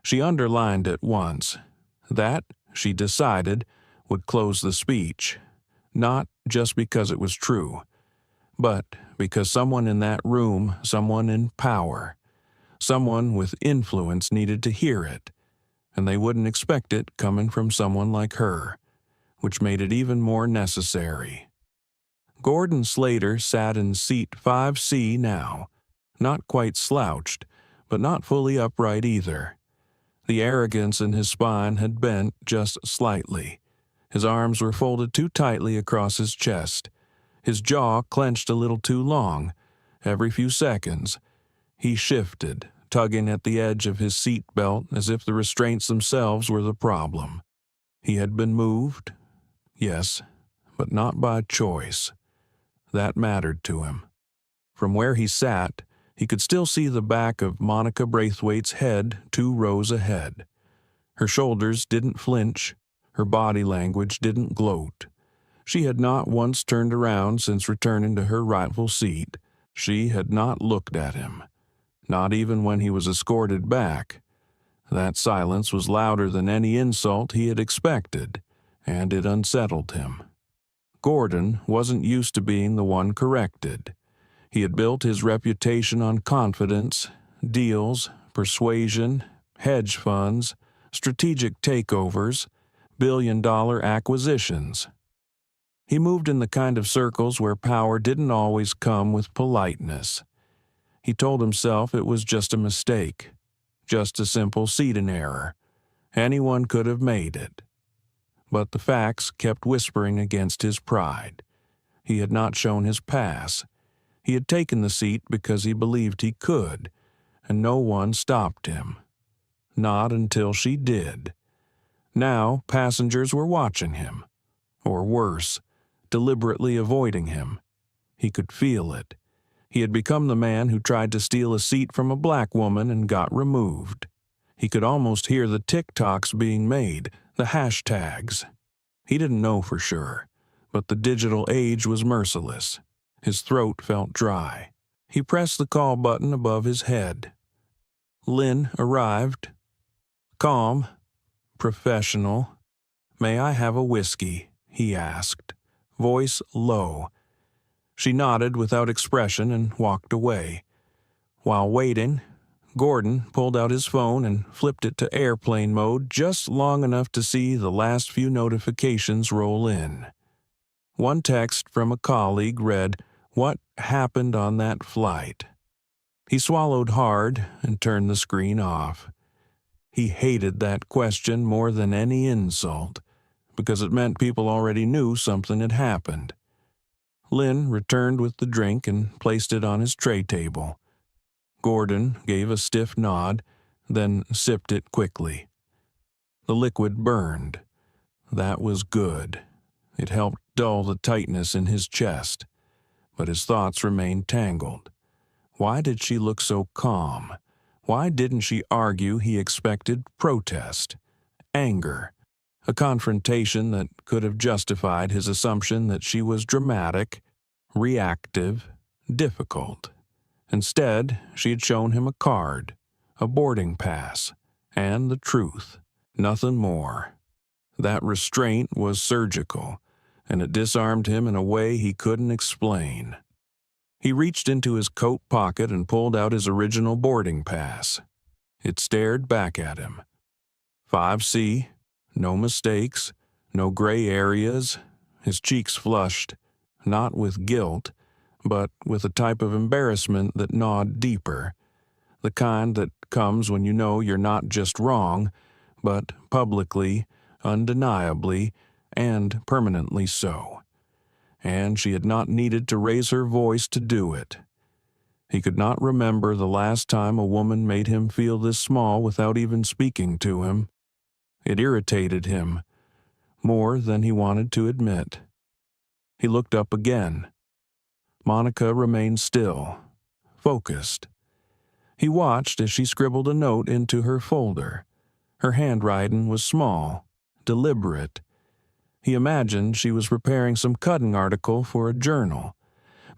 She underlined it once. That, she decided, would close the speech, not just because it was true, but because someone in that room, someone in power, someone with influence needed to hear it, and they wouldn't expect it coming from someone like her, which made it even more necessary. Gordon Slater sat in seat 5C now, not quite slouched, but not fully upright either. The arrogance in his spine had bent just slightly. His arms were folded too tightly across his chest. His jaw clenched a little too long. Every few seconds, he shifted, tugging at the edge of his seat belt as if the restraints themselves were the problem. He had been moved, yes, but not by choice. That mattered to him. From where he sat, he could still see the back of Monica Braithwaite's head 2 rows ahead. Her shoulders didn't flinch. Her body language didn't gloat. She had not once turned around since returning to her rightful seat. She had not looked at him, not even when he was escorted back. That silence was louder than any insult he had expected, and it unsettled him. Gordon wasn't used to being the one corrected. He had built his reputation on confidence, deals, persuasion, hedge funds, strategic takeovers, billion-dollar acquisitions. He moved in the kind of circles where power didn't always come with politeness. He told himself it was just a mistake, just a simple seating error. Anyone could have made it. But the facts kept whispering against his pride. He had not shown his pass. He had taken the seat because he believed he could, and no one stopped him. Not until she did. Now passengers were watching him, or worse, deliberately avoiding him. He could feel it. He had become the man who tried to steal a seat from a black woman and got removed. He could almost hear the TikToks being made, the hashtags. He didn't know for sure, but the digital age was merciless. His throat felt dry. He pressed the call button above his head. Lynn arrived. Calm, professional. "May I have a whiskey?" he asked, voice low. She nodded without expression and walked away. While waiting, Gordon pulled out his phone and flipped it to airplane mode just long enough to see the last few notifications roll in. One text from a colleague read, "What happened on that flight?" He swallowed hard and turned the screen off. He hated that question more than any insult, because it meant people already knew something had happened. Lynn returned with the drink and placed it on his tray table. Gordon gave a stiff nod, then sipped it quickly. The liquid burned. That was good. It helped dull the tightness in his chest, but his thoughts remained tangled. Why did she look so calm? Why didn't she argue he expected protest, anger, a confrontation that could have justified his assumption that she was dramatic, reactive, difficult? Instead, she had shown him a card, a boarding pass, and the truth, nothing more. That restraint was surgical, and it disarmed him in a way he couldn't explain. He reached into his coat pocket and pulled out his original boarding pass. It stared back at him. 5C, no mistakes, no gray areas. His cheeks flushed, not with guilt, but with a type of embarrassment that gnawed deeper, the kind that comes when you know you're not just wrong, but publicly, undeniably, and permanently so. And she had not needed to raise her voice to do it. He could not remember the last time a woman made him feel this small without even speaking to him. It irritated him, more than he wanted to admit. He looked up again. Monica remained still, focused. He watched as she scribbled a note into her folder. Her handwriting was small, deliberate. He imagined she was preparing some cutting article for a journal,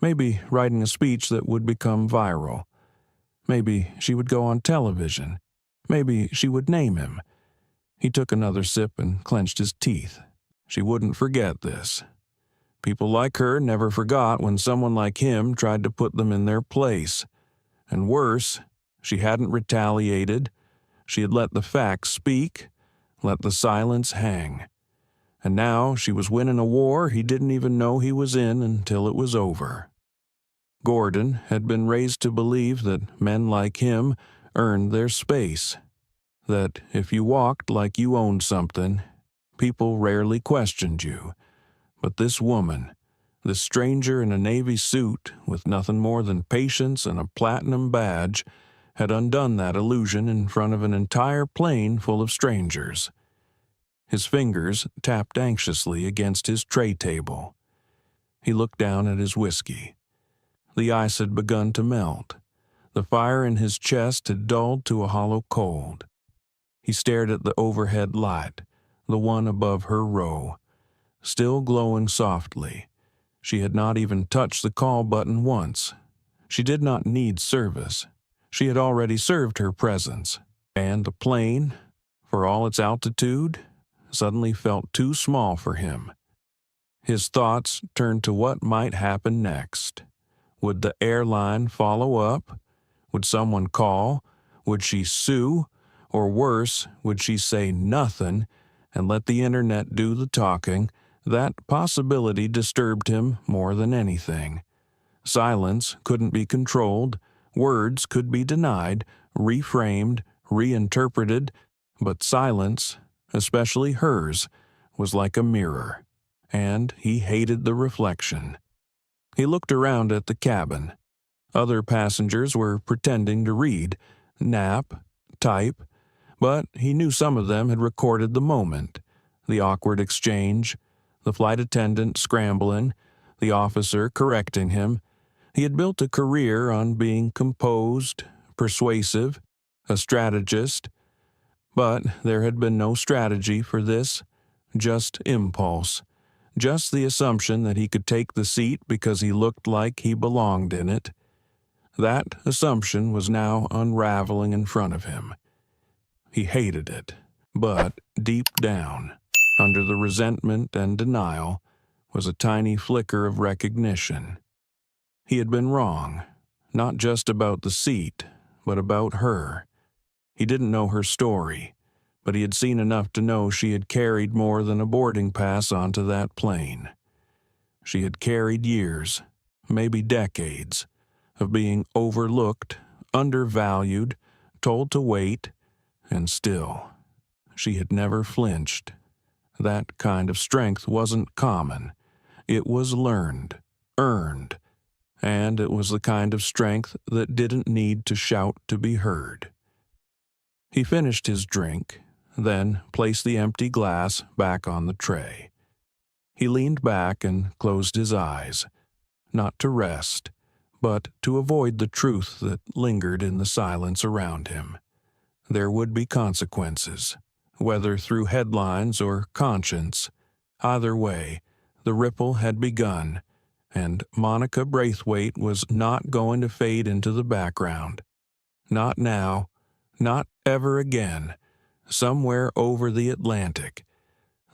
maybe writing a speech that would become viral. Maybe she would go on television. Maybe she would name him. He took another sip and clenched his teeth. She wouldn't forget this. People like her never forgot when someone like him tried to put them in their place. And worse, she hadn't retaliated. She had let the facts speak, let the silence hang. And now she was winning a war he didn't even know he was in until it was over. Gordon had been raised to believe that men like him earned their space, that if you walked like you owned something, people rarely questioned you. But this woman, this stranger in a navy suit with nothing more than patience and a platinum badge, had undone that illusion in front of an entire plane full of strangers. His fingers tapped anxiously against his tray table. He looked down at his whiskey. The ice had begun to melt. The fire in his chest had dulled to a hollow cold. He stared at the overhead light, the one above her row, still glowing softly. She had not even touched the call button once. She did not need service. She had already served her presence. And the plane, for all its altitude, suddenly felt too small for him. His thoughts turned to what might happen next. Would the airline follow up? Would someone call? Would she sue? Or worse, would she say nothing and let the internet do the talking? That possibility disturbed him more than anything. Silence couldn't be controlled. Words could be denied, reframed, reinterpreted, but silence, especially hers, was like a mirror, and he hated the reflection. He looked around at the cabin. Other passengers were pretending to read, nap, type, but he knew some of them had recorded the moment, the awkward exchange, the flight attendant scrambling, the officer correcting him. He had built a career on being composed, persuasive, a strategist, but there had been no strategy for this, just impulse, just the assumption that he could take the seat because he looked like he belonged in it. That assumption was now unraveling in front of him. He hated it, but deep down, under the resentment and denial, was a tiny flicker of recognition. He had been wrong, not just about the seat, but about her. He didn't know her story, but he had seen enough to know she had carried more than a boarding pass onto that plane. She had carried years, maybe decades, of being overlooked, undervalued, told to wait, and still, she had never flinched. That kind of strength wasn't common. It was learned, earned, and it was the kind of strength that didn't need to shout to be heard. He finished his drink, then placed the empty glass back on the tray. He leaned back and closed his eyes, not to rest, but to avoid the truth that lingered in the silence around him. There would be consequences, whether through headlines or conscience. Either way, the ripple had begun, and Monica Braithwaite was not going to fade into the background. Not now, not ever again. Somewhere over the Atlantic,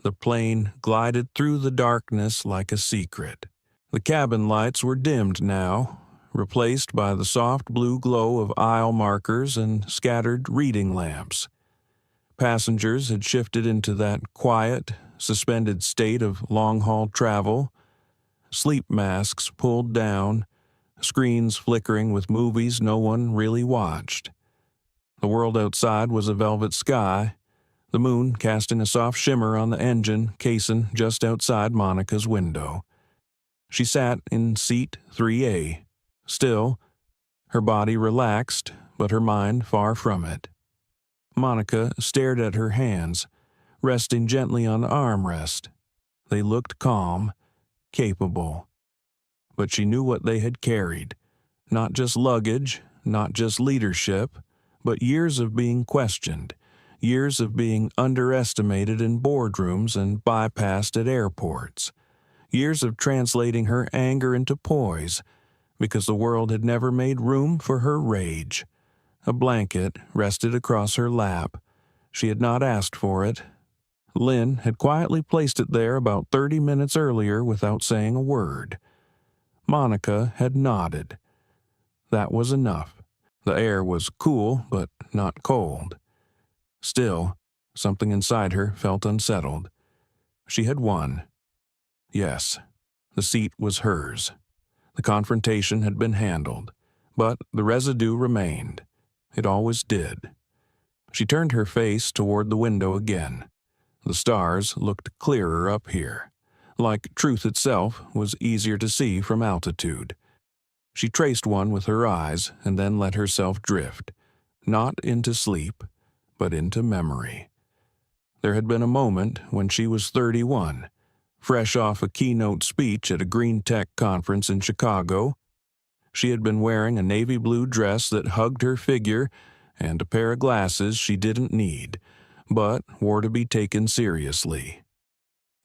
the plane glided through the darkness like a secret. The cabin lights were dimmed now, replaced by the soft blue glow of aisle markers and scattered reading lamps. Passengers had shifted into that quiet, suspended state of long-haul travel, sleep masks pulled down, screens flickering with movies no one really watched. The world outside was a velvet sky, the moon casting a soft shimmer on the engine casing just outside Monica's window. She sat in seat 3A, still, her body relaxed, but her mind far from it. Monica stared at her hands, resting gently on the armrest. They looked calm, capable. But she knew what they had carried. Not just luggage, not just leadership, but years of being questioned, years of being underestimated in boardrooms and bypassed at airports, years of translating her anger into poise, because the world had never made room for her rage. A blanket rested across her lap. She had not asked for it. Lynn had quietly placed it there about 30 minutes earlier without saying a word. Monica had nodded. That was enough. The air was cool, but not cold. Still, something inside her felt unsettled. She had won. Yes, the seat was hers. The confrontation had been handled, but the residue remained. It always did. She turned her face toward the window again. The stars looked clearer up here, like truth itself was easier to see from altitude. She traced one with her eyes and then let herself drift, not into sleep, but into memory. There had been a moment when she was 31, fresh off a keynote speech at a green tech conference in Chicago. She had been wearing a navy blue dress that hugged her figure and a pair of glasses she didn't need, but were to be taken seriously.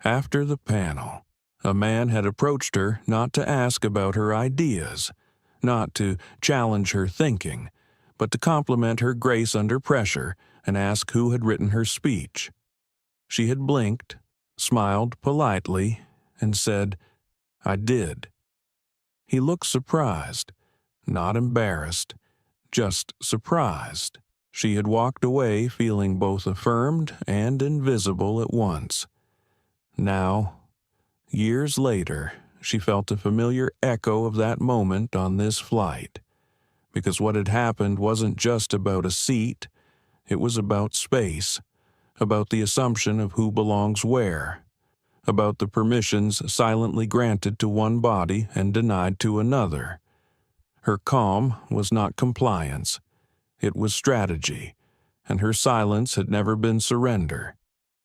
After the panel, a man had approached her not to ask about her ideas, not to challenge her thinking, but to compliment her grace under pressure and ask who had written her speech. She had blinked, smiled politely, and said, "I did." He looked surprised, not embarrassed, just surprised. She had walked away feeling both affirmed and invisible at once. Now, years later, she felt a familiar echo of that moment on this flight, because what had happened wasn't just about a seat, it was about space, about the assumption of who belongs where, about the permissions silently granted to one body and denied to another. Her calm was not compliance, it was strategy, and her silence had never been surrender,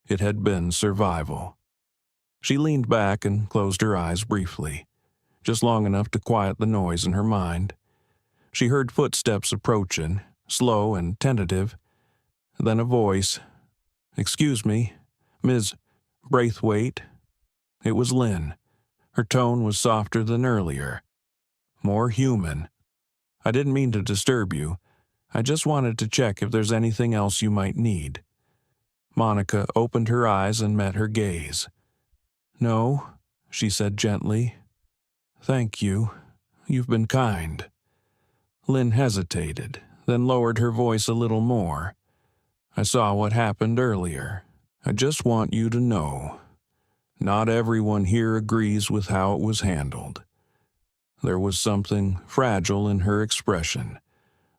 it had been survival. She leaned back and closed her eyes briefly, just long enough to quiet the noise in her mind. She heard footsteps approaching, slow and tentative, then a voice. "Excuse me, Ms. Braithwaite." It was Lynn. Her tone was softer than earlier, more human. "I didn't mean to disturb you. I just wanted to check if there's anything else you might need." Monica opened her eyes and met her gaze. "No," she said gently. "Thank you. You've been kind." Lynn hesitated, then lowered her voice a little more. "I saw what happened earlier. I just want you to know. Not everyone here agrees with how it was handled." There was something fragile in her expression,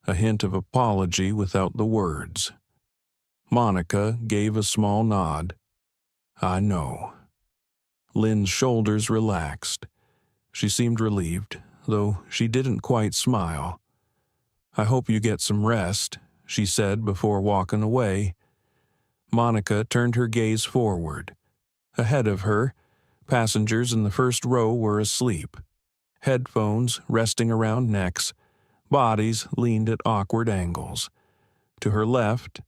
a hint of apology without the words. Monica gave a small nod. "I know." Lynn's shoulders relaxed. She seemed relieved, though she didn't quite smile. "I hope you get some rest," she said before walking away. Monica turned her gaze forward. Ahead of her, passengers in the first row were asleep. headphones resting around necks, bodies leaned at awkward angles. To her left,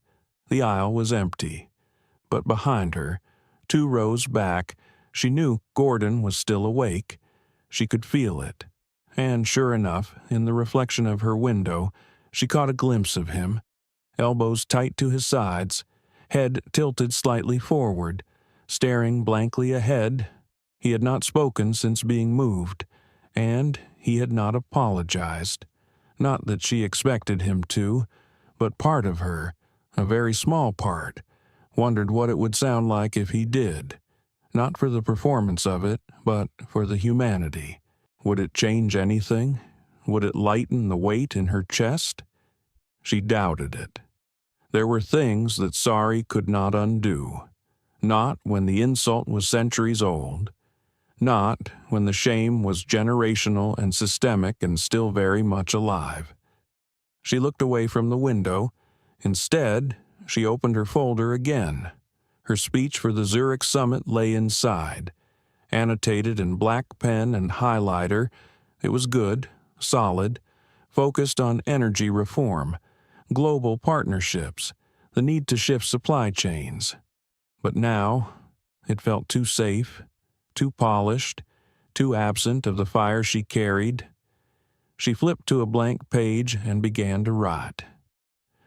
the aisle was empty, but behind her, 2 rows back, she knew Gordon was still awake. She could feel it. And sure enough, in the reflection of her window, she caught a glimpse of him, elbows tight to his sides, head tilted slightly forward, staring blankly ahead. He had not spoken since being moved, and he had not apologized. Not that she expected him to, but part of her, a very small part, wondered what it would sound like if he did. Not for the performance of it, but for the humanity. Would it change anything? Would it lighten the weight in her chest? She doubted it. There were things that sorry could not undo. Not when the insult was centuries old. Not when the shame was generational and systemic and still very much alive. She looked away from the window. Instead, she opened her folder again. Her speech for the Zurich summit lay inside. Annotated in black pen and highlighter, it was good, solid, focused on energy reform, global partnerships, the need to shift supply chains. But now, it felt too safe, too polished, too absent of the fire she carried. She flipped to a blank page and began to write.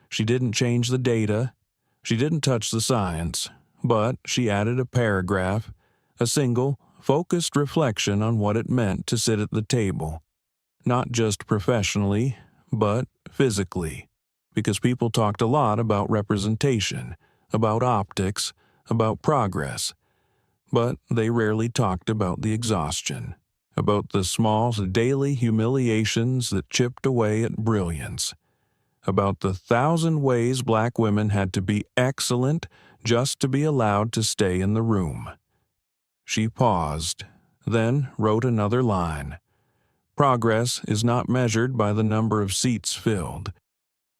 She didn't change the data, she didn't touch the science, but she added a paragraph, a single, focused reflection on what it meant to sit at the table, not just professionally, but physically, because people talked a lot about representation, about optics, about progress, but they rarely talked about the exhaustion, about the small daily humiliations that chipped away at brilliance, about the 1,000 ways black women had to be excellent just to be allowed to stay in the room. She paused, then wrote another line. Progress is not measured by the number of seats filled,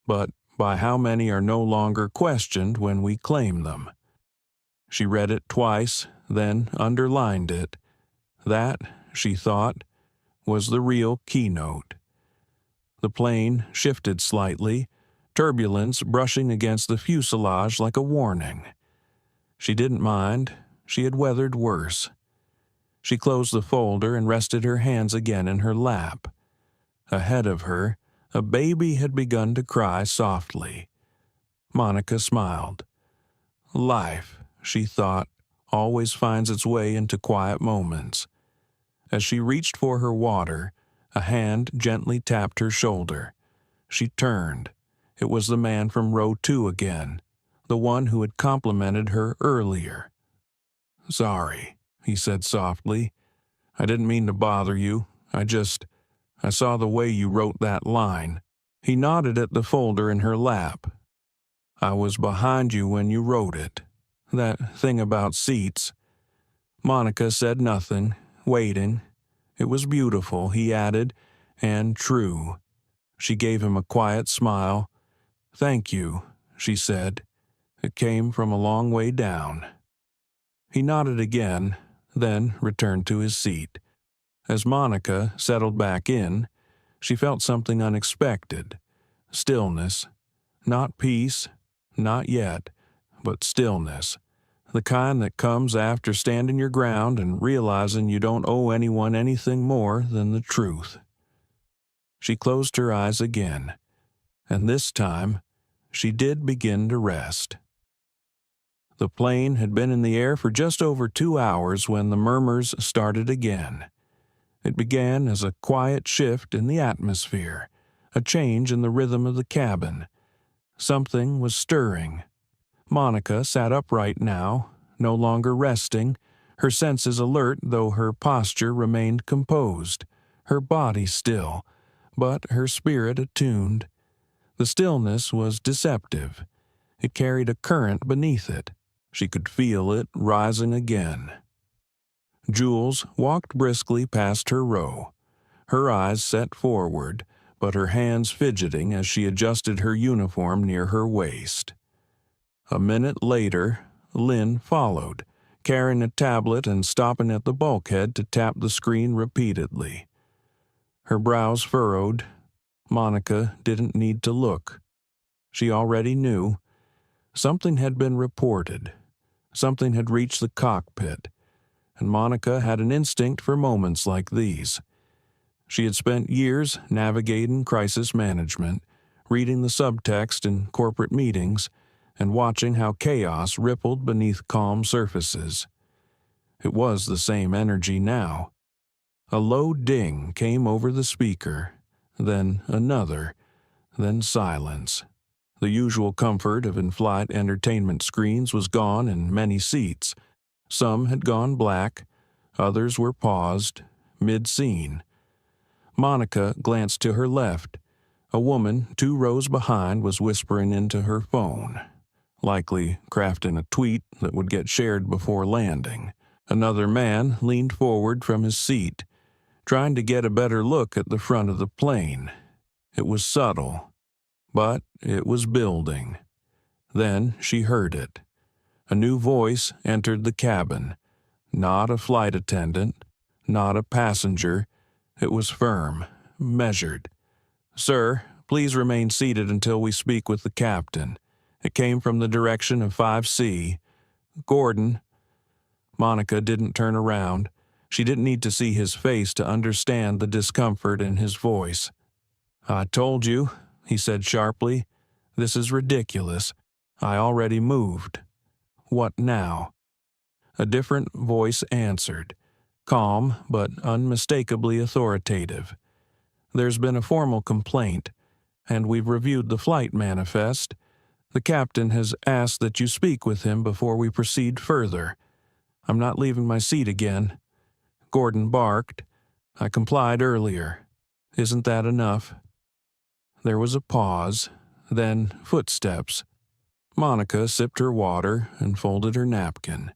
but by how many are no longer questioned when we claim them. She read it twice, then underlined it. That, she thought, was the real keynote. The plane shifted slightly, turbulence brushing against the fuselage like a warning. She didn't mind. She had weathered worse. She closed the folder and rested her hands again in her lap. Ahead of her, a baby had begun to cry softly. Monica smiled. Life, she thought, always finds its way into quiet moments. As she reached for her water, a hand gently tapped her shoulder. She turned. It was the man from row 2 again, the one who had complimented her earlier. Sorry, he said softly. I didn't mean to bother you. I saw the way you wrote that line. He nodded at the folder in her lap. I was behind you when you wrote it. That thing about seats. Monica said nothing, waiting. It was beautiful, he added, and true. She gave him a quiet smile. Thank you, she said. It came from a long way down. He nodded again, then returned to his seat. As Monica settled back in, she felt something unexpected. Stillness. Not peace, not yet, but stillness. The kind that comes after standing your ground and realizing you don't owe anyone anything more than the truth. She closed her eyes again, and this time she did begin to rest. The plane had been in the air for just over 2 hours when the murmurs started again. It began as a quiet shift in the atmosphere, a change in the rhythm of the cabin. Something was stirring. Monica sat upright now, no longer resting, her senses alert though her posture remained composed, her body still, but her spirit attuned. The stillness was deceptive. It carried a current beneath it. She could feel it rising again. Jules walked briskly past her row, her eyes set forward, but her hands fidgeting as she adjusted her uniform near her waist. A minute later, Lynn followed, carrying a tablet and stopping at the bulkhead to tap the screen repeatedly. Her brows furrowed. Monica didn't need to look. She already knew. Something had been reported. Something had reached the cockpit, and Monica had an instinct for moments like these. She had spent years navigating crisis management, reading the subtext in corporate meetings, and watching how chaos rippled beneath calm surfaces. It was the same energy now. A low ding came over the speaker, then another, then silence. The usual comfort of in-flight entertainment screens was gone in many seats. Some had gone black, others were paused, mid-scene. Monica glanced to her left. A woman 2 rows behind was whispering into her phone, likely crafting a tweet that would get shared before landing. Another man leaned forward from his seat, trying to get a better look at the front of the plane. It was subtle, but it was building. Then she heard it. A new voice entered the cabin. Not a flight attendant, not a passenger. It was firm, measured. "Sir, please remain seated until we speak with the captain." It came from the direction of 5C. "Gordon." Monica didn't turn around. She didn't need to see his face to understand the discomfort in his voice. "I told you," he said sharply. "This is ridiculous. I already moved. What now?" A different voice answered, calm but unmistakably authoritative. "There's been a formal complaint, and we've reviewed the flight manifest. The captain has asked that you speak with him before we proceed further. I'm not leaving my seat again." Gordon barked. "I complied earlier. Isn't that enough?" There was a pause, then footsteps. Monica sipped her water and folded her napkin.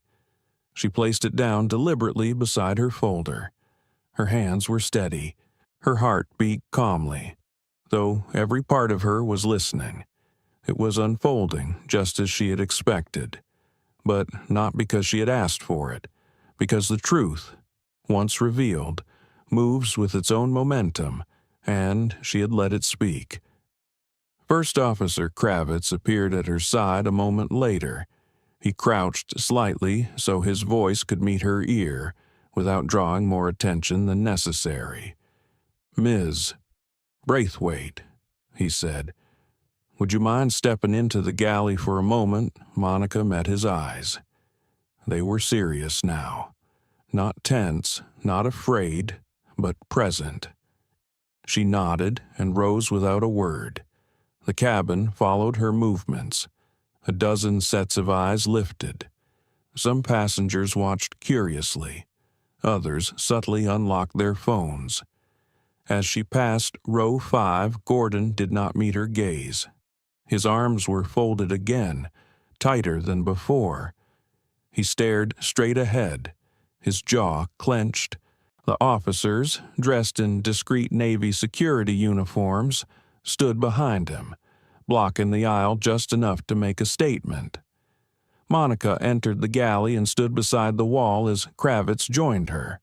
She placed it down deliberately beside her folder. Her hands were steady. Her heart beat calmly, though every part of her was listening. It was unfolding just as she had expected, but not because she had asked for it, because the truth, once revealed, moves with its own momentum, and she had let it speak. First Officer Kravitz appeared at her side a moment later. He crouched slightly so his voice could meet her ear, without drawing more attention than necessary. "Ms. Braithwaite," he said. "Would you mind stepping into the galley for a moment?" Monica met his eyes. They were serious now. Not tense, not afraid, but present. She nodded and rose without a word. The cabin followed her movements. A dozen sets of eyes lifted. Some passengers watched curiously. Others subtly unlocked their phones. As she passed row 5, Gordon did not meet her gaze. His arms were folded again, tighter than before. He stared straight ahead, his jaw clenched. The officers, dressed in discreet Navy security uniforms, stood behind him, blocking the aisle just enough to make a statement. Monica entered the galley and stood beside the wall as Kravitz joined her.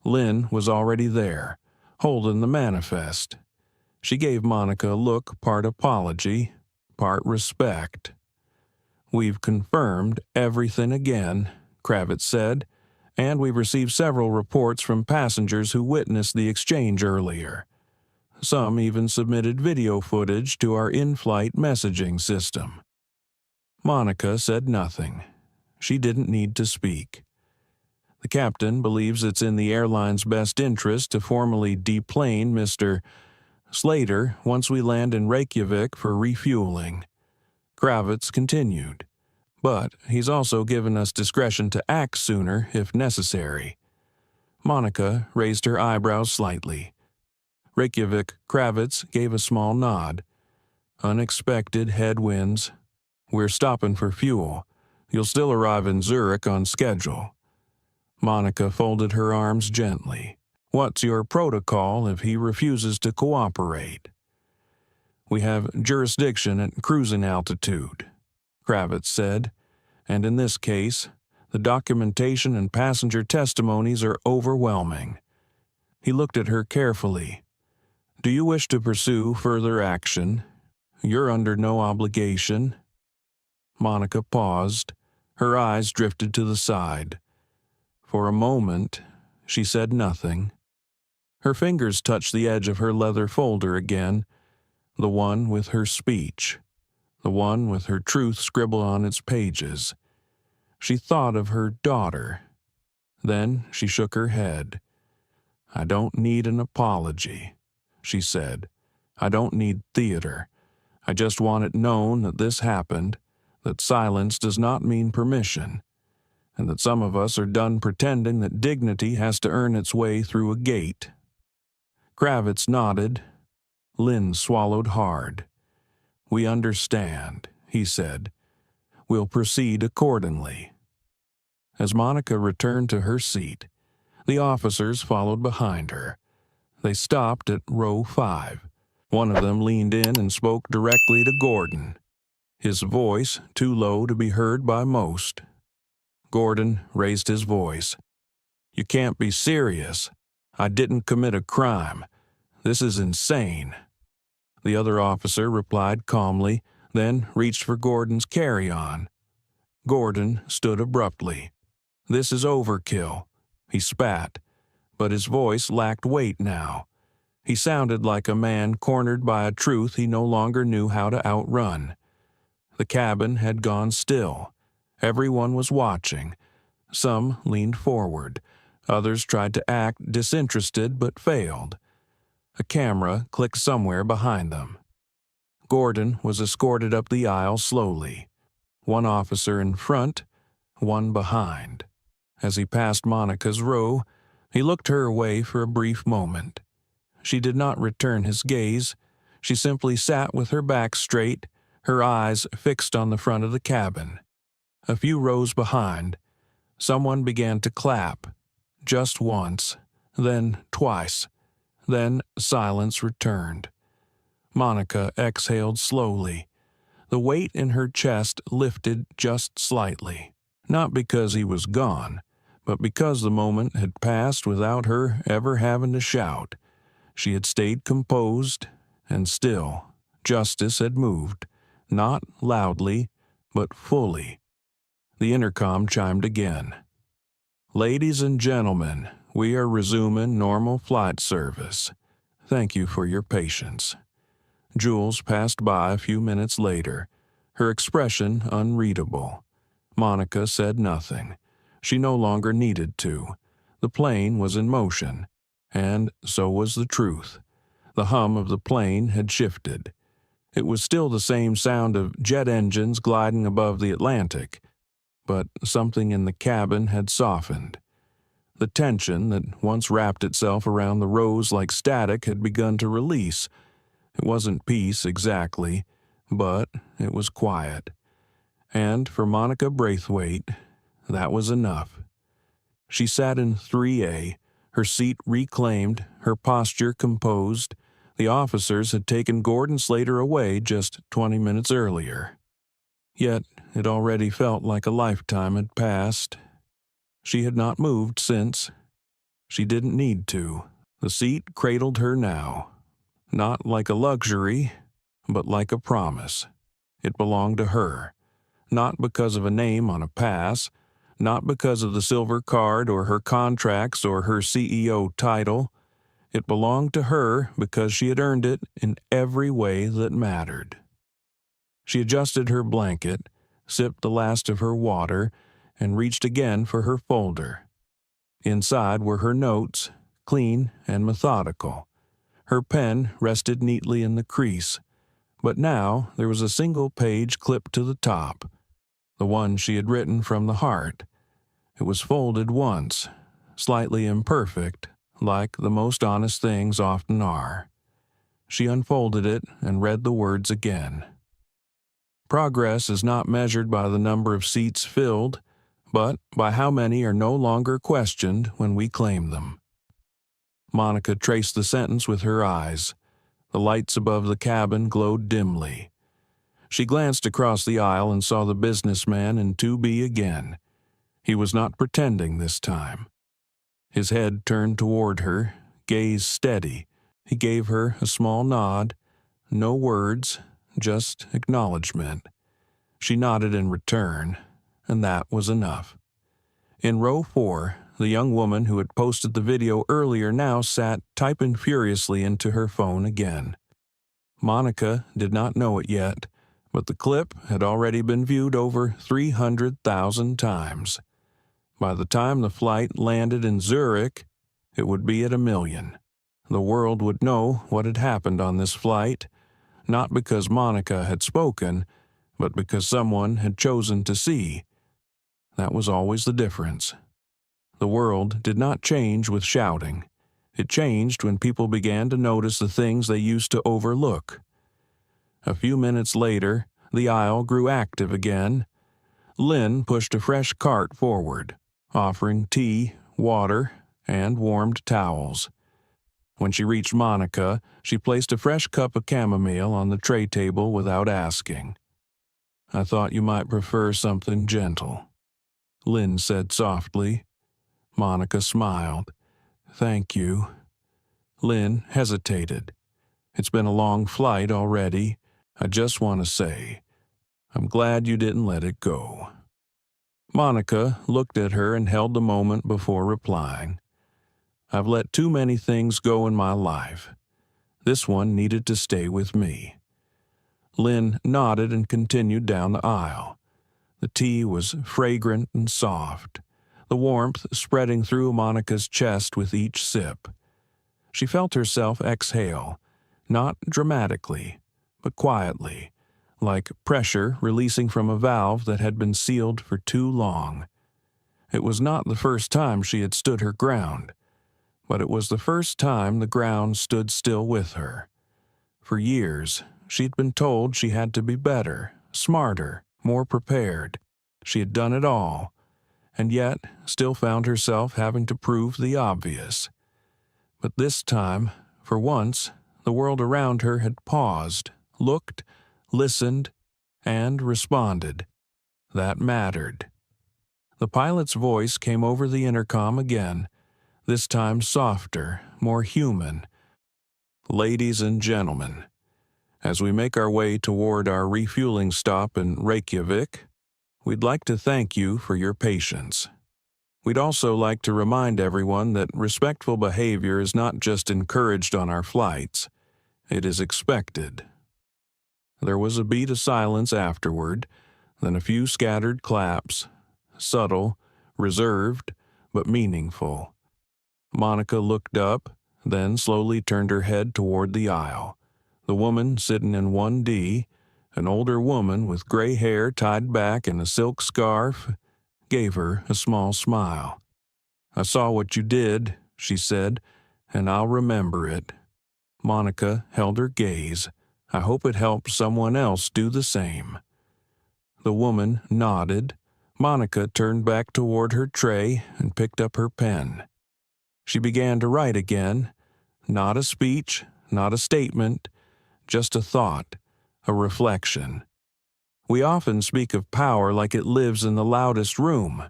Lynn was already there, holding the manifest. She gave Monica a look part apology, part respect. "We've confirmed everything again," Kravitz said, "and we've received several reports from passengers who witnessed the exchange earlier. Some even submitted video footage to our in-flight messaging system." Monica said nothing. She didn't need to speak. "The captain believes it's in the airline's best interest to formally deplane Mr. Slater once we land in Reykjavik for refueling," Kravitz continued. "But he's also given us discretion to act sooner if necessary." Monica raised her eyebrows slightly. Reykjavik Kravitz gave a small nod. "Unexpected headwinds. We're stopping for fuel. You'll still arrive in Zurich on schedule." Monica folded her arms gently. "What's your protocol if he refuses to cooperate?" "We have jurisdiction at cruising altitude," Kravitz said, "and in this case, the documentation and passenger testimonies are overwhelming." He looked at her carefully. Do you wish to pursue further action? You're under no obligation." Monica paused. Her eyes drifted to the side. For a moment, she said nothing. Her fingers touched the edge of her leather folder again, the one with her speech, the one with her truth scribbled on its pages. She thought of her daughter. Then she shook her head. "I don't need an apology," she said. "I don't need theater. I just want it known that this happened, that silence does not mean permission, and that some of us are done pretending that dignity has to earn its way through a gate." Kravitz nodded. Lynn swallowed hard. "We understand," he said. "We'll proceed accordingly." As Monica returned to her seat, the officers followed behind her. They stopped at row 5. One of them leaned in and spoke directly to Gordon, his voice too low to be heard by most. Gordon raised his voice. "You can't be serious. I didn't commit a crime. This is insane." The other officer replied calmly, then reached for Gordon's carry-on. Gordon stood abruptly. "This is overkill," he spat, but his voice lacked weight now. He sounded like a man cornered by a truth he no longer knew how to outrun. The cabin had gone still. Everyone was watching. Some leaned forward. Others tried to act disinterested but failed. A camera clicked somewhere behind them. Gordon was escorted up the aisle slowly. One officer in front, one behind. As he passed Monica's row, he looked her way for a brief moment. She did not return his gaze. She simply sat with her back straight, her eyes fixed on the front of the cabin. A few rows behind, someone began to clap, just once, then twice. Then silence returned. Monica exhaled slowly. The weight in her chest lifted just slightly, not because he was gone, but because the moment had passed without her ever having to shout. She had stayed composed, and still, justice had moved, not loudly, but fully. The intercom chimed again. "Ladies and gentlemen, we are resuming normal flight service. Thank you for your patience." Jules passed by a few minutes later, her expression unreadable. Monica said nothing. She no longer needed to. The plane was in motion, and so was the truth. The hum of the plane had shifted. It was still the same sound of jet engines gliding above the Atlantic, but something in the cabin had softened. The tension that once wrapped itself around the rows like static had begun to release. It wasn't peace exactly, but it was quiet. And for Monica Braithwaite, that was enough. She sat in 3A, her seat reclaimed, her posture composed. The officers had taken Gordon Slater away just 20 minutes earlier. Yet it already felt like a lifetime had passed. She had not moved since. She didn't need to. The seat cradled her now. Not like a luxury, but like a promise. It belonged to her. Not because of a name on a pass, not because of the silver card or her contracts or her CEO title. It belonged to her because she had earned it in every way that mattered. She adjusted her blanket, sipped the last of her water, and reached again for her folder. Inside were her notes, clean and methodical. Her pen rested neatly in the crease, but now there was a single page clipped to the top, the one she had written from the heart. It was folded once, slightly imperfect, like the most honest things often are. She unfolded it and read the words again. "Progress is not measured by the number of seats filled, but by how many are no longer questioned when we claim them." Monica traced the sentence with her eyes. The lights above the cabin glowed dimly. She glanced across the aisle and saw the businessman in 2B again. He was not pretending this time. His head turned toward her, gaze steady, He gave her a small nod, no words, just acknowledgement. She nodded in return, and that was enough. In row 4, the young woman who had posted the video earlier now sat typing furiously into her phone again. Monica did not know it yet, but the clip had already been viewed over 300,000 times. By the time the flight landed in Zurich, it would be at 1,000,000. The world would know what had happened on this flight, not because Monica had spoken, but because someone had chosen to see. That was always the difference. The world did not change with shouting. It changed when people began to notice the things they used to overlook. A few minutes later, the aisle grew active again. Lynn pushed a fresh cart forward, offering tea, water, and warmed towels. When she reached Monica, she placed a fresh cup of chamomile on the tray table without asking. "I thought you might prefer something gentle," Lynn said softly. Monica smiled. "Thank you." Lynn hesitated. "It's been a long flight already. I just want to say, I'm glad you didn't let it go." Monica looked at her and held the moment before replying. "I've let too many things go in my life. This one needed to stay with me." Lynn nodded and continued down the aisle. The tea was fragrant and soft, the warmth spreading through Monica's chest with each sip. She felt herself exhale, not dramatically, but quietly, like pressure releasing from a valve that had been sealed for too long. It was not the first time she had stood her ground, but it was the first time the ground stood still with her. For years, she'd been told she had to be better, smarter, more prepared. She had done it all, and yet still found herself having to prove the obvious. But this time, for once, the world around her had paused, looked, listened, and responded. That mattered. The pilot's voice came over the intercom again, this time softer, more human. "Ladies and gentlemen, as we make our way toward our refueling stop in Reykjavik, we'd like to thank you for your patience. We'd also like to remind everyone that respectful behavior is not just encouraged on our flights, it is expected." There was a beat of silence afterward, then a few scattered claps, subtle, reserved, but meaningful. Monica looked up, then slowly turned her head toward the aisle. The woman sitting in 1D, an older woman with gray hair tied back in a silk scarf, gave her a small smile. "I saw what you did," she said, "and I'll remember it." Monica held her gaze. "I hope it helps someone else do the same." The woman nodded. Monica turned back toward her tray and picked up her pen. She began to write again. Not a speech, not a statement, just a thought, a reflection. We often speak of power like it lives in the loudest room,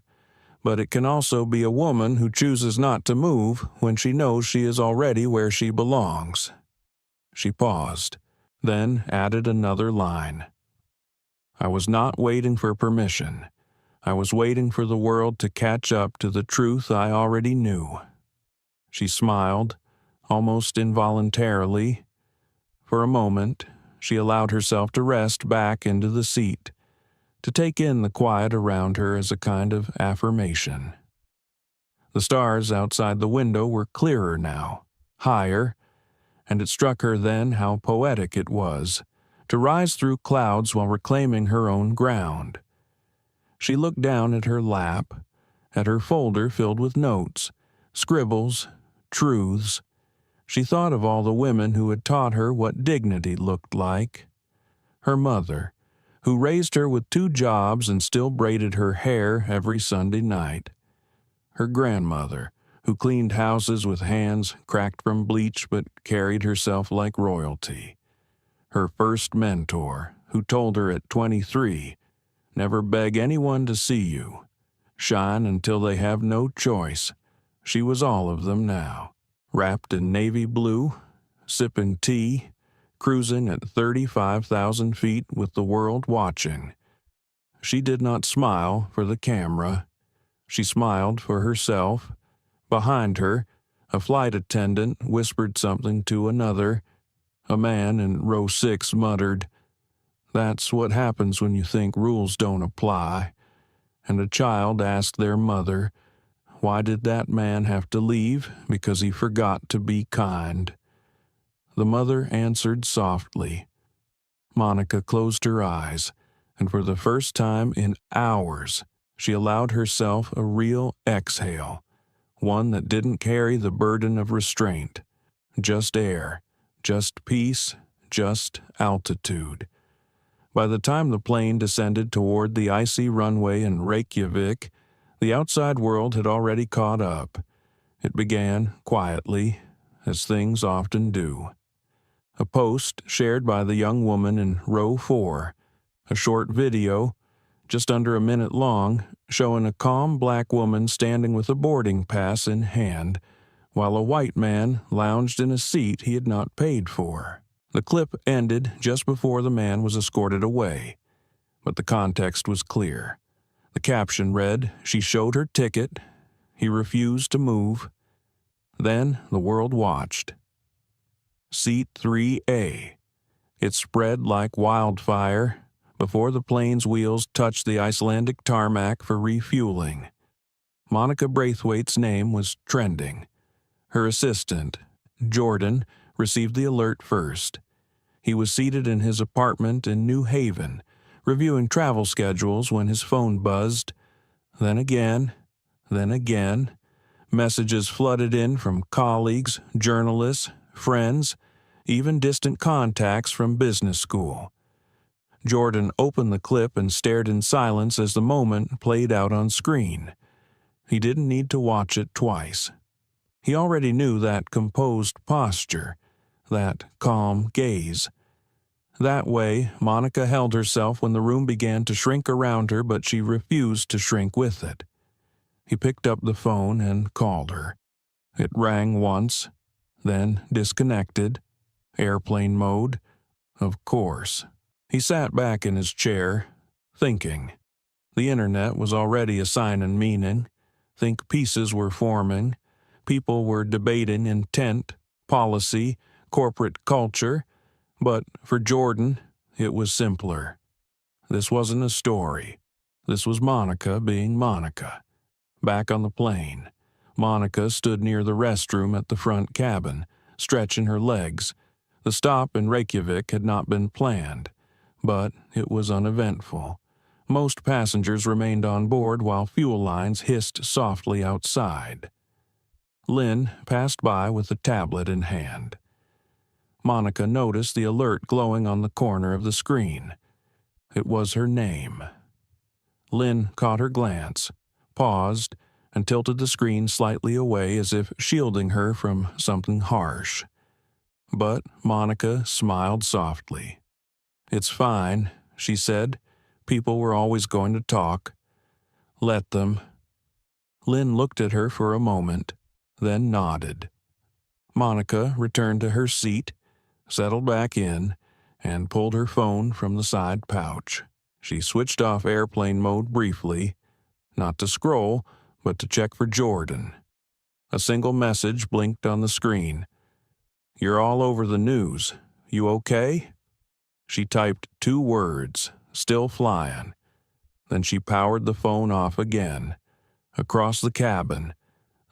but it can also be a woman who chooses not to move when she knows she is already where she belongs. She paused, then added another line. "I was not waiting for permission. I was waiting for the world to catch up to the truth I already knew." She smiled, almost involuntarily. For a moment, she allowed herself to rest back into the seat, to take in the quiet around her as a kind of affirmation. The stars outside the window were clearer now, higher, and it struck her then how poetic it was to rise through clouds while reclaiming her own ground. She looked down at her lap, at her folder filled with notes, scribbles, truths. She thought of all the women who had taught her what dignity looked like. Her mother, who raised her with 2 jobs and still braided her hair every Sunday night. Her grandmother, who cleaned houses with hands cracked from bleach but carried herself like royalty. Her first mentor, who told her at 23, "Never beg anyone to see you. Shine until they have no choice." She was all of them now, wrapped in navy blue, sipping tea, cruising at 35,000 feet with the world watching. She did not smile for the camera. She smiled for herself. Behind her, a flight attendant whispered something to another. A man in row 6 muttered, "That's what happens when you think rules don't apply." And a child asked their mother, "Why did that man have to leave? Because he forgot to be kind." The mother answered softly. Monica closed her eyes, and for the first time in hours, she allowed herself a real exhale, one that didn't carry the burden of restraint. Just air, just peace, just altitude. By the time the plane descended toward the icy runway in Reykjavik, the outside world had already caught up. It began quietly, as things often do. A post shared by the young woman in row 4, a short video, just under a minute long, showing a calm black woman standing with a boarding pass in hand, while a white man lounged in a seat he had not paid for. The clip ended just before the man was escorted away, but the context was clear. The caption read, "She showed her ticket. He refused to move." Then the world watched. Seat 3A. It spread like wildfire before the plane's wheels touched the Icelandic tarmac for refueling. Monica Braithwaite's name was trending. Her assistant, Jordan, received the alert first. He was seated in his apartment in New Haven, reviewing travel schedules when his phone buzzed. Then again. Messages flooded in from colleagues, journalists, friends, even distant contacts from business school. Jordan opened the clip and stared in silence as the moment played out on screen. He didn't need to watch it twice. He already knew that composed posture, that calm gaze. That way, Monica held herself when the room began to shrink around her, but she refused to shrink with it. He picked up the phone and called her. It rang once, then disconnected. Airplane mode. Of course. He sat back in his chair, thinking. The internet was already assigning meaning. Think pieces were forming. People were debating intent, policy, corporate culture. But for Jordan, it was simpler. This wasn't a story. This was Monica being Monica. Back on the plane, Monica stood near the restroom at the front cabin, stretching her legs. The stop in Reykjavik had not been planned, but it was uneventful. Most passengers remained on board while fuel lines hissed softly outside. Lynn passed by with a tablet in hand. Monica noticed the alert glowing on the corner of the screen. It was her name. Lynn caught her glance, paused, and tilted the screen slightly away as if shielding her from something harsh. But Monica smiled softly. "It's fine," she said. "People were always going to talk. Let them." Lynn looked at her for a moment, then nodded. Monica returned to her seat, settled back in, and pulled her phone from the side pouch. She switched off airplane mode briefly, not to scroll, but to check for Jordan. A single message blinked on the screen. "You're all over the news. You okay?" She typed 2 words, still flying. Then she powered the phone off again. Across the cabin,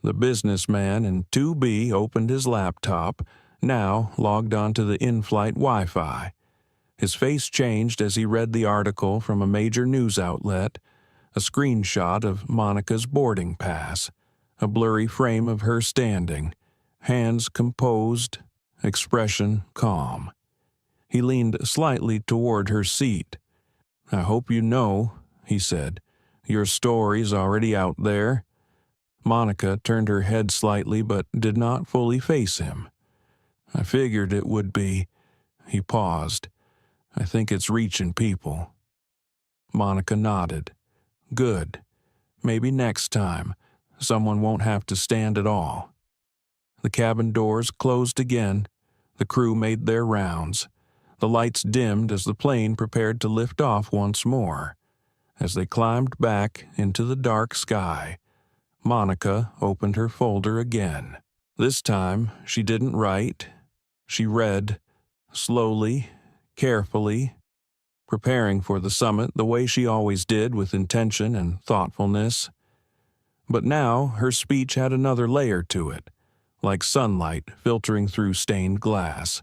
the businessman in 2B opened his laptop, now logged onto the in-flight Wi-Fi. His face changed as he read the article from a major news outlet, a screenshot of Monica's boarding pass, a blurry frame of her standing, hands composed, expression calm. He leaned slightly toward her seat. "I hope you know," he said, "your story's already out there." Monica turned her head slightly but did not fully face him. "I figured it would be." He paused. "I think it's reaching people." Monica nodded. "Good. Maybe next time, someone won't have to stand at all." The cabin doors closed again, The crew made their rounds. The lights dimmed as the plane prepared to lift off once more. As they climbed back into the dark sky, Monica opened her folder again. This time, she didn't write. She read, slowly, carefully, preparing for the summit the way she always did, with intention and thoughtfulness. But now her speech had another layer to it, like sunlight filtering through stained glass.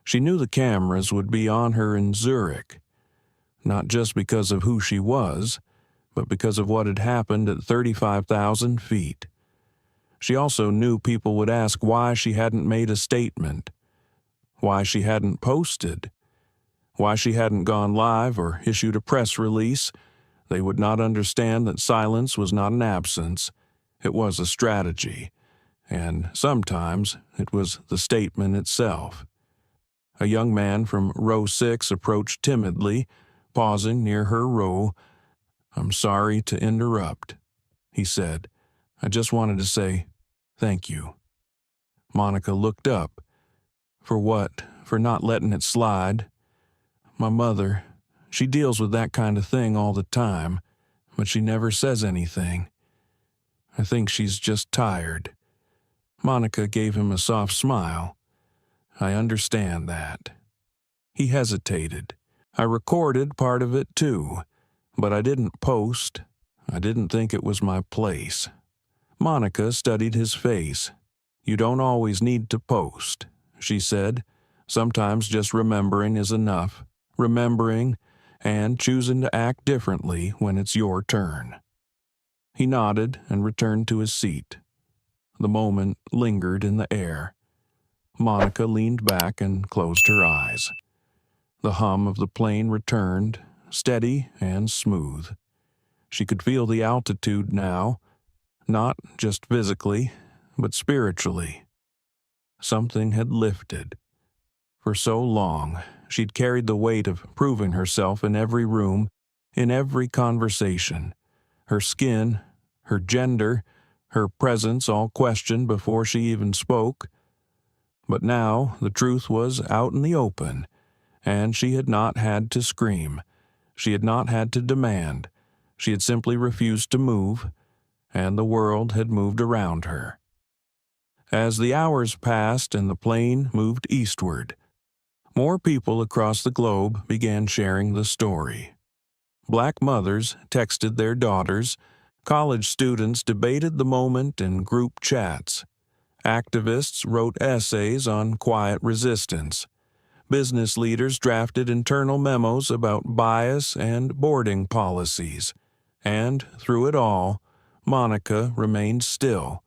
She knew the cameras would be on her in Zurich, not just because of who she was, but because of what had happened at 35,000 feet. She also knew people would ask why she hadn't made a statement, why she hadn't posted, why she hadn't gone live or issued a press release. They would not understand that silence was not an absence, it was a strategy, and sometimes it was the statement itself. A young man from row 6 approached timidly, pausing near her row. "I'm sorry to interrupt," he said. "I just wanted to say thank you." Monica looked up. "For what? For not letting it slide?" "My mother, she deals with that kind of thing all the time, but she never says anything. I think she's just tired." Monica gave him a soft smile. "I understand that." He hesitated. "I recorded part of it too, but I didn't post. I didn't think it was my place." Monica studied his face. "You don't always need to post," she said. "Sometimes just remembering is enough. Remembering and choosing to act differently when it's your turn." He nodded and returned to his seat. The moment lingered in the air. Monica leaned back and closed her eyes. The hum of the plane returned, steady and smooth. She could feel the altitude now, not just physically, but spiritually. Something had lifted. For so long, she'd carried the weight of proving herself in every room, in every conversation. Her skin, her gender, her presence all questioned before she even spoke. But now the truth was out in the open, and she had not had to scream. She had not had to demand. She had simply refused to move, and the world had moved around her. As the hours passed and the plane moved eastward, more people across the globe began sharing the story. Black mothers texted their daughters. College students debated the moment in group chats. Activists wrote essays on quiet resistance. Business leaders drafted internal memos about bias and boarding policies. And through it all, Monica remained still,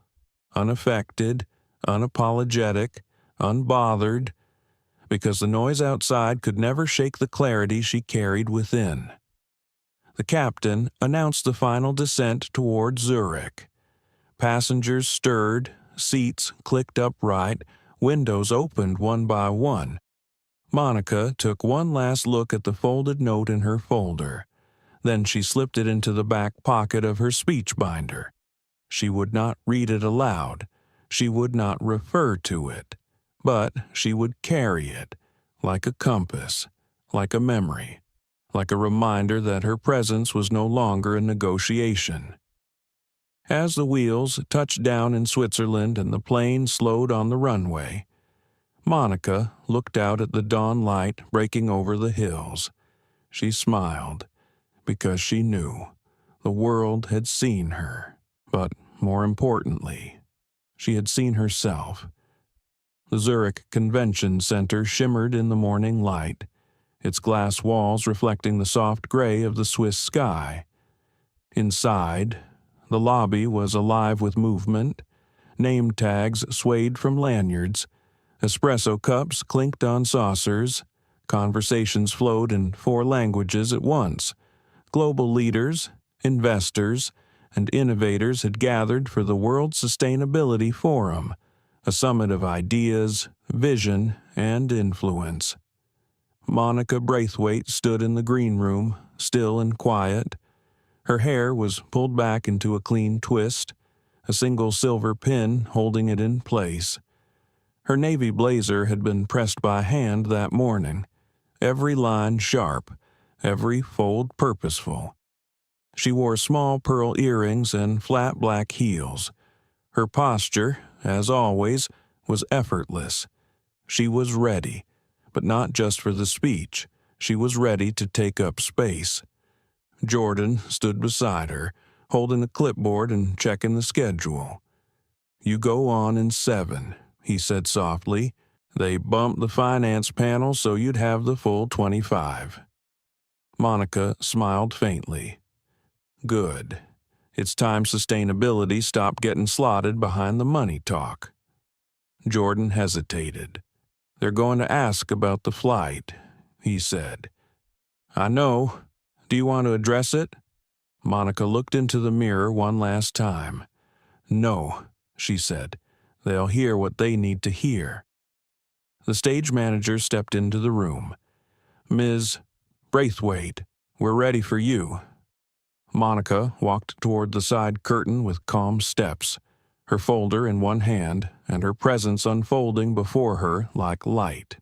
unaffected, unapologetic, unbothered, because the noise outside could never shake the clarity she carried within. The captain announced the final descent toward Zurich. Passengers stirred, seats clicked upright, windows opened one by one. Monica took one last look at the folded note in her folder. Then she slipped it into the back pocket of her speech binder. She would not read it aloud. She would not refer to it. But she would carry it, like a compass, like a memory, like a reminder that her presence was no longer a negotiation. As the wheels touched down in Switzerland and the plane slowed on the runway, Monica looked out at the dawn light breaking over the hills. She smiled, because she knew the world had seen her, but more importantly, she had seen herself. The Zurich Convention Center shimmered in the morning light, its glass walls reflecting the soft gray of the Swiss sky. Inside, the lobby was alive with movement. Name tags swayed from lanyards. Espresso cups clinked on saucers. Conversations flowed in 4 languages at once. Global leaders, investors, and innovators had gathered for the World Sustainability Forum, a summit of ideas, vision, and influence. Monica Braithwaite stood in the green room, still and quiet. Her hair was pulled back into a clean twist, a single silver pin holding it in place. Her navy blazer had been pressed by hand that morning, every line sharp, every fold purposeful. She wore small pearl earrings and flat black heels. Her posture, as always, was effortless. She was ready, but not just for the speech. She was ready to take up space. Jordan stood beside her, holding the clipboard and checking the schedule. "You go on in 7, he said softly. "They bumped the finance panel so you'd have the full 25. Monica smiled faintly. "Good. It's time sustainability stopped getting slotted behind the money talk." Jordan hesitated. "They're going to ask about the flight," he said. "I know. Do you want to address it?" Monica looked into the mirror one last time. "No," she said. "They'll hear what they need to hear." The stage manager stepped into the room. "Ms. Braithwaite, we're ready for you." Monica walked toward the side curtain with calm steps, her folder in one hand and her presence unfolding before her like light.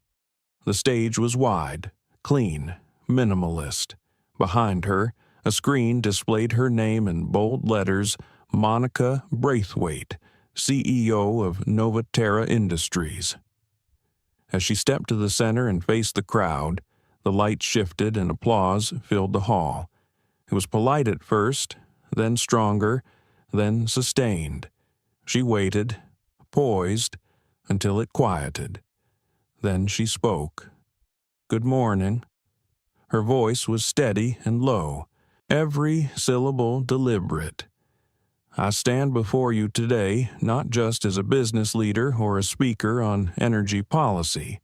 The stage was wide, clean, minimalist. Behind her, a screen displayed her name in bold letters, Monica Braithwaite, CEO of Novaterra Industries. As she stepped to the center and faced the crowd, the light shifted and applause filled the hall. It was polite at first, then stronger, then sustained. She waited, poised, until it quieted. Then she spoke. "Good morning." Her voice was steady and low, every syllable deliberate. "I stand before you today not just as a business leader or a speaker on energy policy.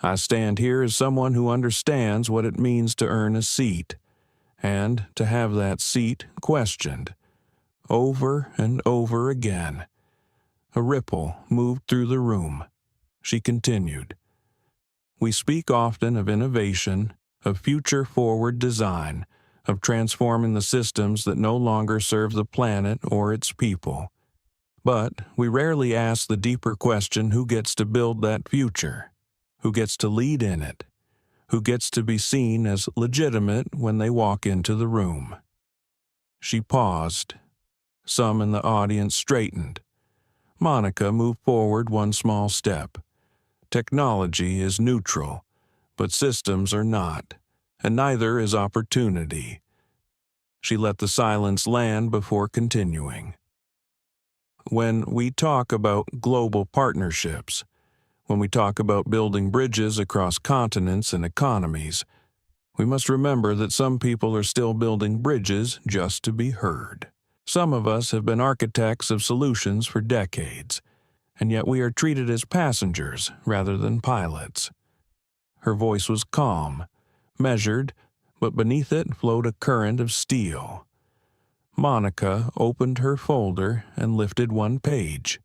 I stand here as someone who understands what it means to earn a seat, and to have that seat questioned, over and over again." A ripple moved through the room. She continued, "We speak often of innovation, of future-forward design, of transforming the systems that no longer serve the planet or its people. But we rarely ask the deeper question, who gets to build that future? Who gets to lead in it? Who gets to be seen as legitimate when they walk into the room?" She paused. Some in the audience straightened. Monica moved forward one small step. Technology is neutral, but systems are not, and neither is opportunity. She let the silence land before continuing. "When we talk about global partnerships, when we talk about building bridges across continents and economies, we must remember that some people are still building bridges just to be heard. Some of us have been architects of solutions for decades, and yet we are treated as passengers rather than pilots." Her voice was calm, measured, but beneath it flowed a current of steel. Monica opened her folder and lifted one page.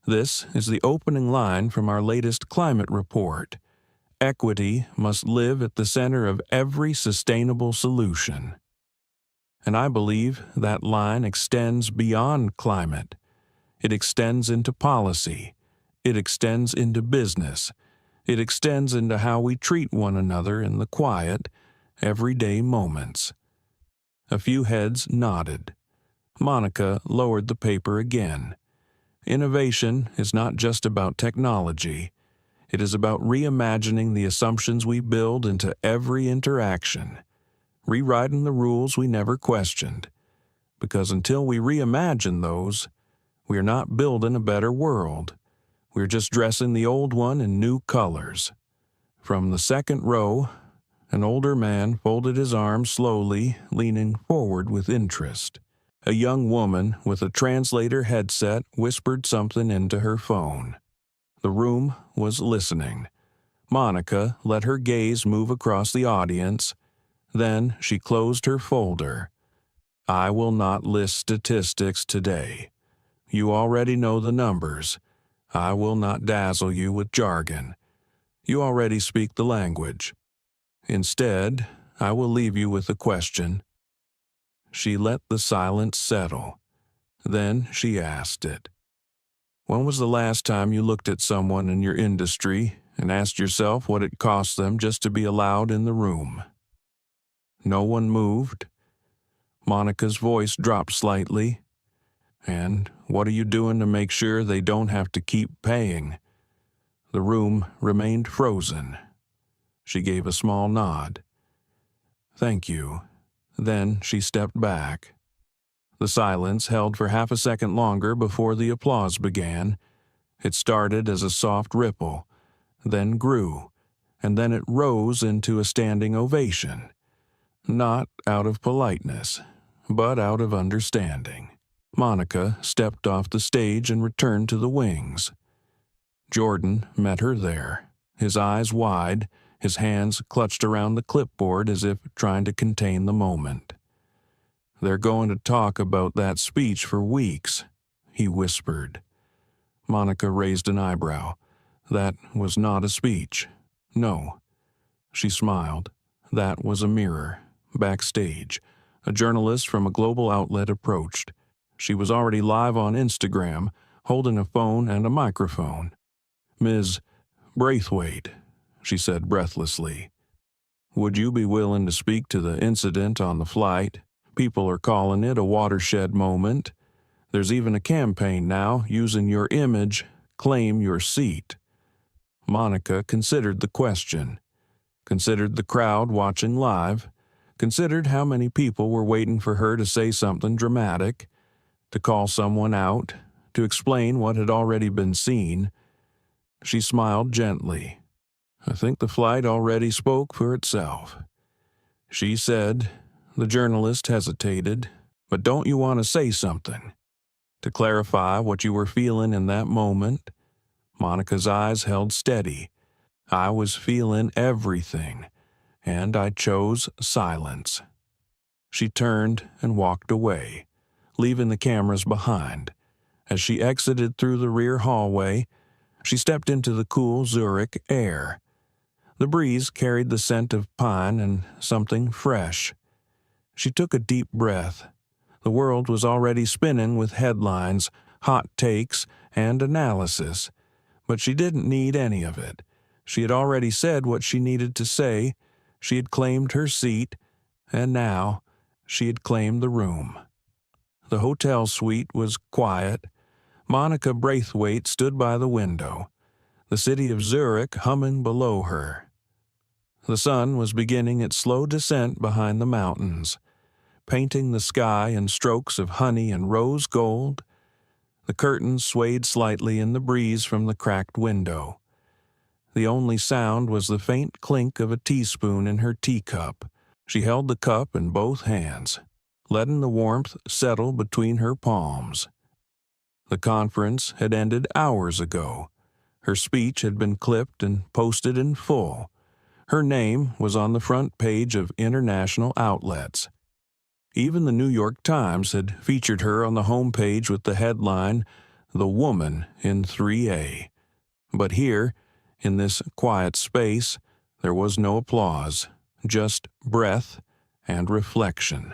"This is the opening line from our latest climate report. Equity must live at the center of every sustainable solution." And I believe that line extends beyond climate. It extends into policy. It extends into business. It extends into how we treat one another in the quiet, everyday moments. A few heads nodded. Monica lowered the paper again. Innovation is not just about technology. It is about reimagining the assumptions we build into every interaction, rewriting the rules we never questioned. Because until we reimagine those, we are not building a better world. We're just dressing the old one in new colors. From the second row, an older man folded his arms slowly, leaning forward with interest. A young woman with a translator headset whispered something into her phone. The room was listening. Monica let her gaze move across the audience. Then she closed her folder. "I will not list statistics today. You already know the numbers. I will not dazzle you with jargon. You already speak the language. Instead, I will leave you with a question." She let the silence settle. Then she asked it. When was the last time you looked at someone in your industry and asked yourself what it cost them just to be allowed in the room? No one moved. Monica's voice dropped slightly. And what are you doing to make sure they don't have to keep paying? The room remained frozen. She gave a small nod. Thank you. Then she stepped back. The silence held for half a second longer before the applause began. It started as a soft ripple, then grew, and then it rose into a standing ovation. Not out of politeness, but out of understanding. Monica stepped off the stage and returned to the wings. Jordan met her there, his eyes wide, his hands clutched around the clipboard as if trying to contain the moment. They're going to talk about that speech for weeks, he whispered. Monica raised an eyebrow. That was not a speech. No. She smiled. That was a mirror. Backstage, a journalist from a global outlet approached. She was already live on Instagram, holding a phone and a microphone. Ms. Braithwaite, she said breathlessly. Would you be willing to speak to the incident on the flight? People are calling it a watershed moment. There's even a campaign now using your image, claim your seat. Monica considered the question, considered the crowd watching live, considered how many people were waiting for her to say something dramatic, to call someone out, to explain what had already been seen. She smiled gently. I think the flight already spoke for itself. She said. The journalist hesitated. But don't you want to say something? To clarify what you were feeling in that moment? Monica's eyes held steady. I was feeling everything, and I chose silence. She turned and walked away, leaving the cameras behind. As she exited through the rear hallway, she stepped into the cool Zurich air. The breeze carried the scent of pine and something fresh. She took a deep breath. The world was already spinning with headlines, hot takes, and analysis. But she didn't need any of it. She had already said what she needed to say. She had claimed her seat, and now she had claimed the room. The hotel suite was quiet. Monica Braithwaite stood by the window, the city of Zurich humming below her. The sun was beginning its slow descent behind the mountains, painting the sky in strokes of honey and rose gold. The curtains swayed slightly in the breeze from the cracked window. The only sound was the faint clink of a teaspoon in her teacup. She held the cup in both hands, letting the warmth settle between her palms. The conference had ended hours ago. Her speech had been clipped and posted in full. Her name was on the front page of international outlets. Even the New York Times had featured her on the homepage with the headline, The Woman in 3A. But here, in this quiet space, there was no applause, just breath and reflection.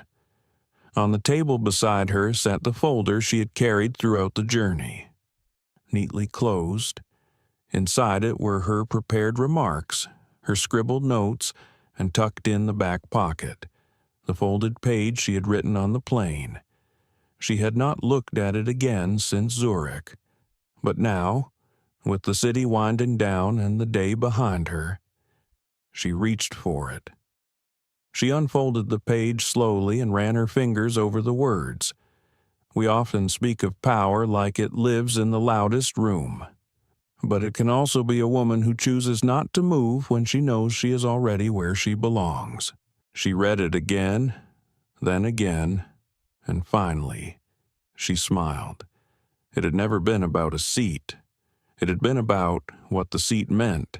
On the table beside her sat the folder she had carried throughout the journey. Neatly closed, inside it were her prepared remarks, her scribbled notes, and tucked in the back pocket, the folded page she had written on the plane. She had not looked at it again since Zurich. But now, with the city winding down and the day behind her, she reached for it. She unfolded the page slowly and ran her fingers over the words. We often speak of power like it lives in the loudest room. But it can also be a woman who chooses not to move when she knows she is already where she belongs. She read it again, then again, and finally, she smiled. It had never been about a seat. It had been about what the seat meant.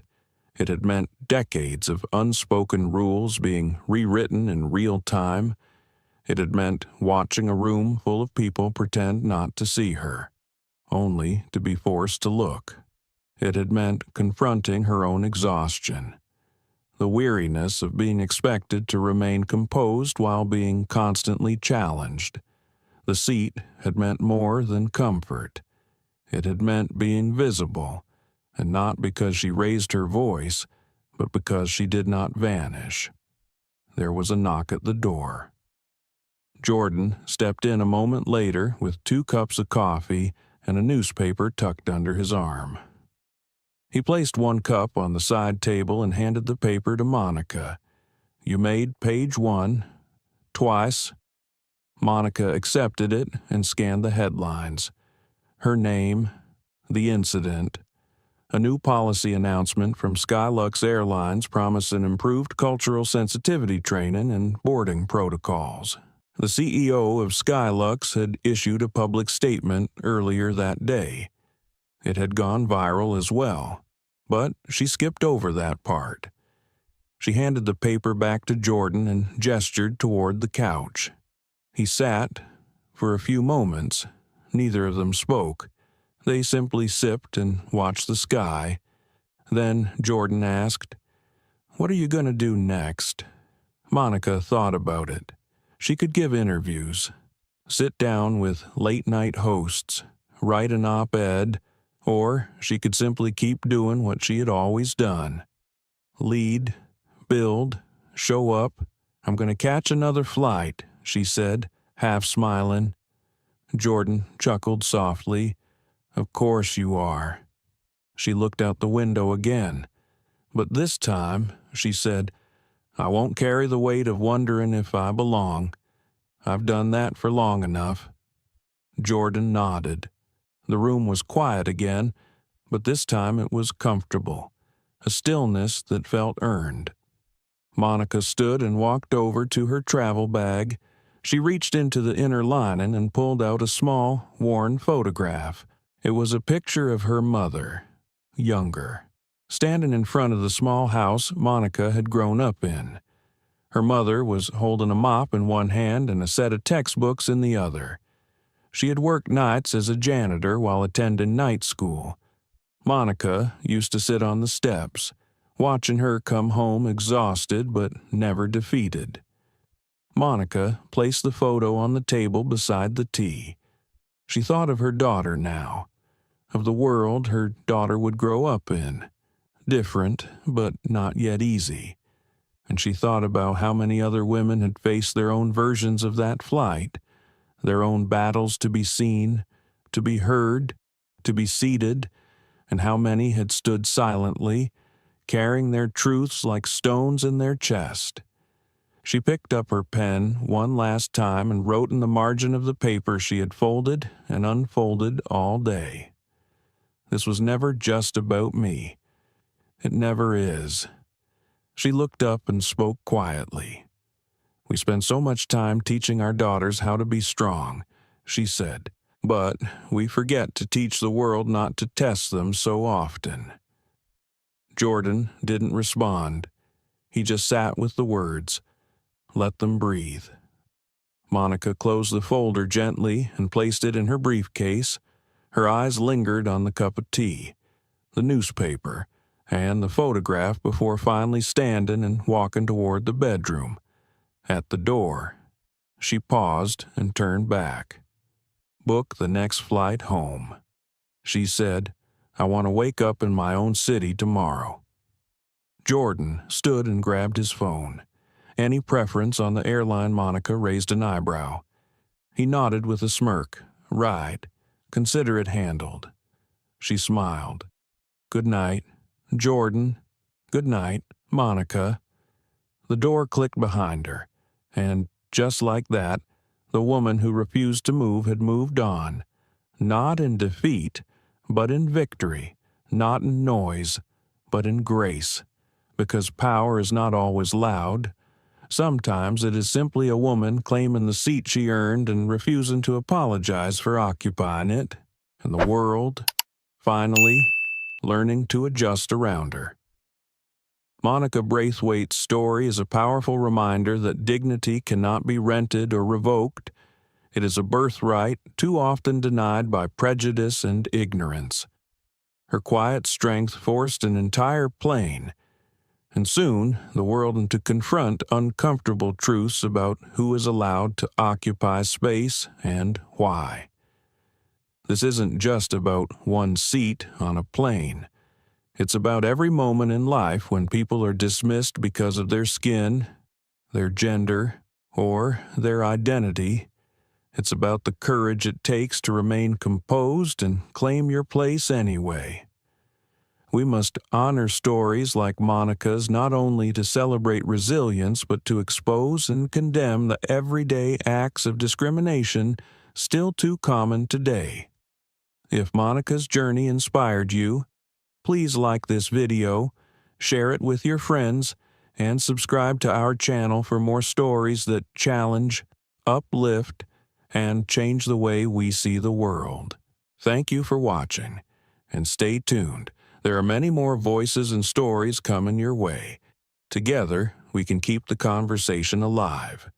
It had meant decades of unspoken rules being rewritten in real time. It had meant watching a room full of people pretend not to see her, only to be forced to look. It had meant confronting her own exhaustion, the weariness of being expected to remain composed while being constantly challenged. The seat had meant more than comfort. It had meant being visible, and not because she raised her voice, but because she did not vanish. There was a knock at the door. Jordan stepped in a moment later with 2 cups of coffee and a newspaper tucked under his arm. He placed 1 cup on the side table and handed the paper to Monica. "You made page 1, twice." Monica accepted it and scanned the headlines. Her name, the incident, a new policy announcement from Skylux Airlines promising improved cultural sensitivity training and boarding protocols. The CEO of Skylux had issued a public statement earlier that day. It had gone viral as well, but she skipped over that part. She handed the paper back to Jordan and gestured toward the couch. He sat. For a few moments, neither of them spoke. They simply sipped and watched the sky. Then Jordan asked, "What are you going to do next?" Monica thought about it. She could give interviews, sit down with late-night hosts, write an op-ed, or she could simply keep doing what she had always done. Lead, build, show up. "I'm going to catch another flight," she said, half smiling. Jordan chuckled softly. "Of course you are." She looked out the window again. "But this time," she said, "I won't carry the weight of wondering if I belong. I've done that for long enough." Jordan nodded. The room was quiet again, but this time it was comfortable, a stillness that felt earned. Monica stood and walked over to her travel bag. She reached into the inner lining and pulled out a small, worn photograph. It was a picture of her mother, younger, standing in front of the small house Monica had grown up in. Her mother was holding a mop in one hand and a set of textbooks in the other. She had worked nights as a janitor while attending night school. Monica used to sit on the steps, watching her come home exhausted but never defeated. Monica placed the photo on the table beside the tea. She thought of her daughter now, of the world her daughter would grow up in, different but not yet easy. And she thought about how many other women had faced their own versions of that flight, their own battles to be seen, to be heard, to be seated, and how many had stood silently, carrying their truths like stones in their chest. She picked up her pen one last time and wrote in the margin of the paper she had folded and unfolded all day. "This was never just about me. It never is." She looked up and spoke quietly. "We spend so much time teaching our daughters how to be strong," she said, "but we forget to teach the world not to test them so often." Jordan didn't respond. He just sat with the words, let them breathe. Monica closed the folder gently and placed it in her briefcase. Her eyes lingered on the cup of tea, the newspaper, and the photograph before finally standing and walking toward the bedroom. At the door, she paused and turned back. "Book the next flight home," she said. "I want to wake up in my own city tomorrow." Jordan stood and grabbed his phone. Any preference on the airline? Monica raised an eyebrow. He nodded with a smirk. "Right. Consider it handled." She smiled. "Good night, Jordan." "Good night, Monica." The door clicked behind her, and just like that, the woman who refused to move had moved on. Not in defeat, but in victory. Not in noise, but in grace. Because power is not always loud. Sometimes it is simply a woman claiming the seat she earned and refusing to apologize for occupying it, and the world, finally, learning to adjust around her. Monica Braithwaite's story is a powerful reminder that dignity cannot be rented or revoked. It is a birthright too often denied by prejudice and ignorance. Her quiet strength forced an entire plane, and soon the world to confront uncomfortable truths about who is allowed to occupy space and why. This isn't just about one seat on a plane. It's about every moment in life when people are dismissed because of their skin, their gender, or their identity. It's about the courage it takes to remain composed and claim your place anyway. We must honor stories like Monica's not only to celebrate resilience but to expose and condemn the everyday acts of discrimination still too common today. If Monica's journey inspired you, please like this video, share it with your friends, and subscribe to our channel for more stories that challenge, uplift, and change the way we see the world. Thank you for watching, and stay tuned. There are many more voices and stories coming your way. Together, we can keep the conversation alive.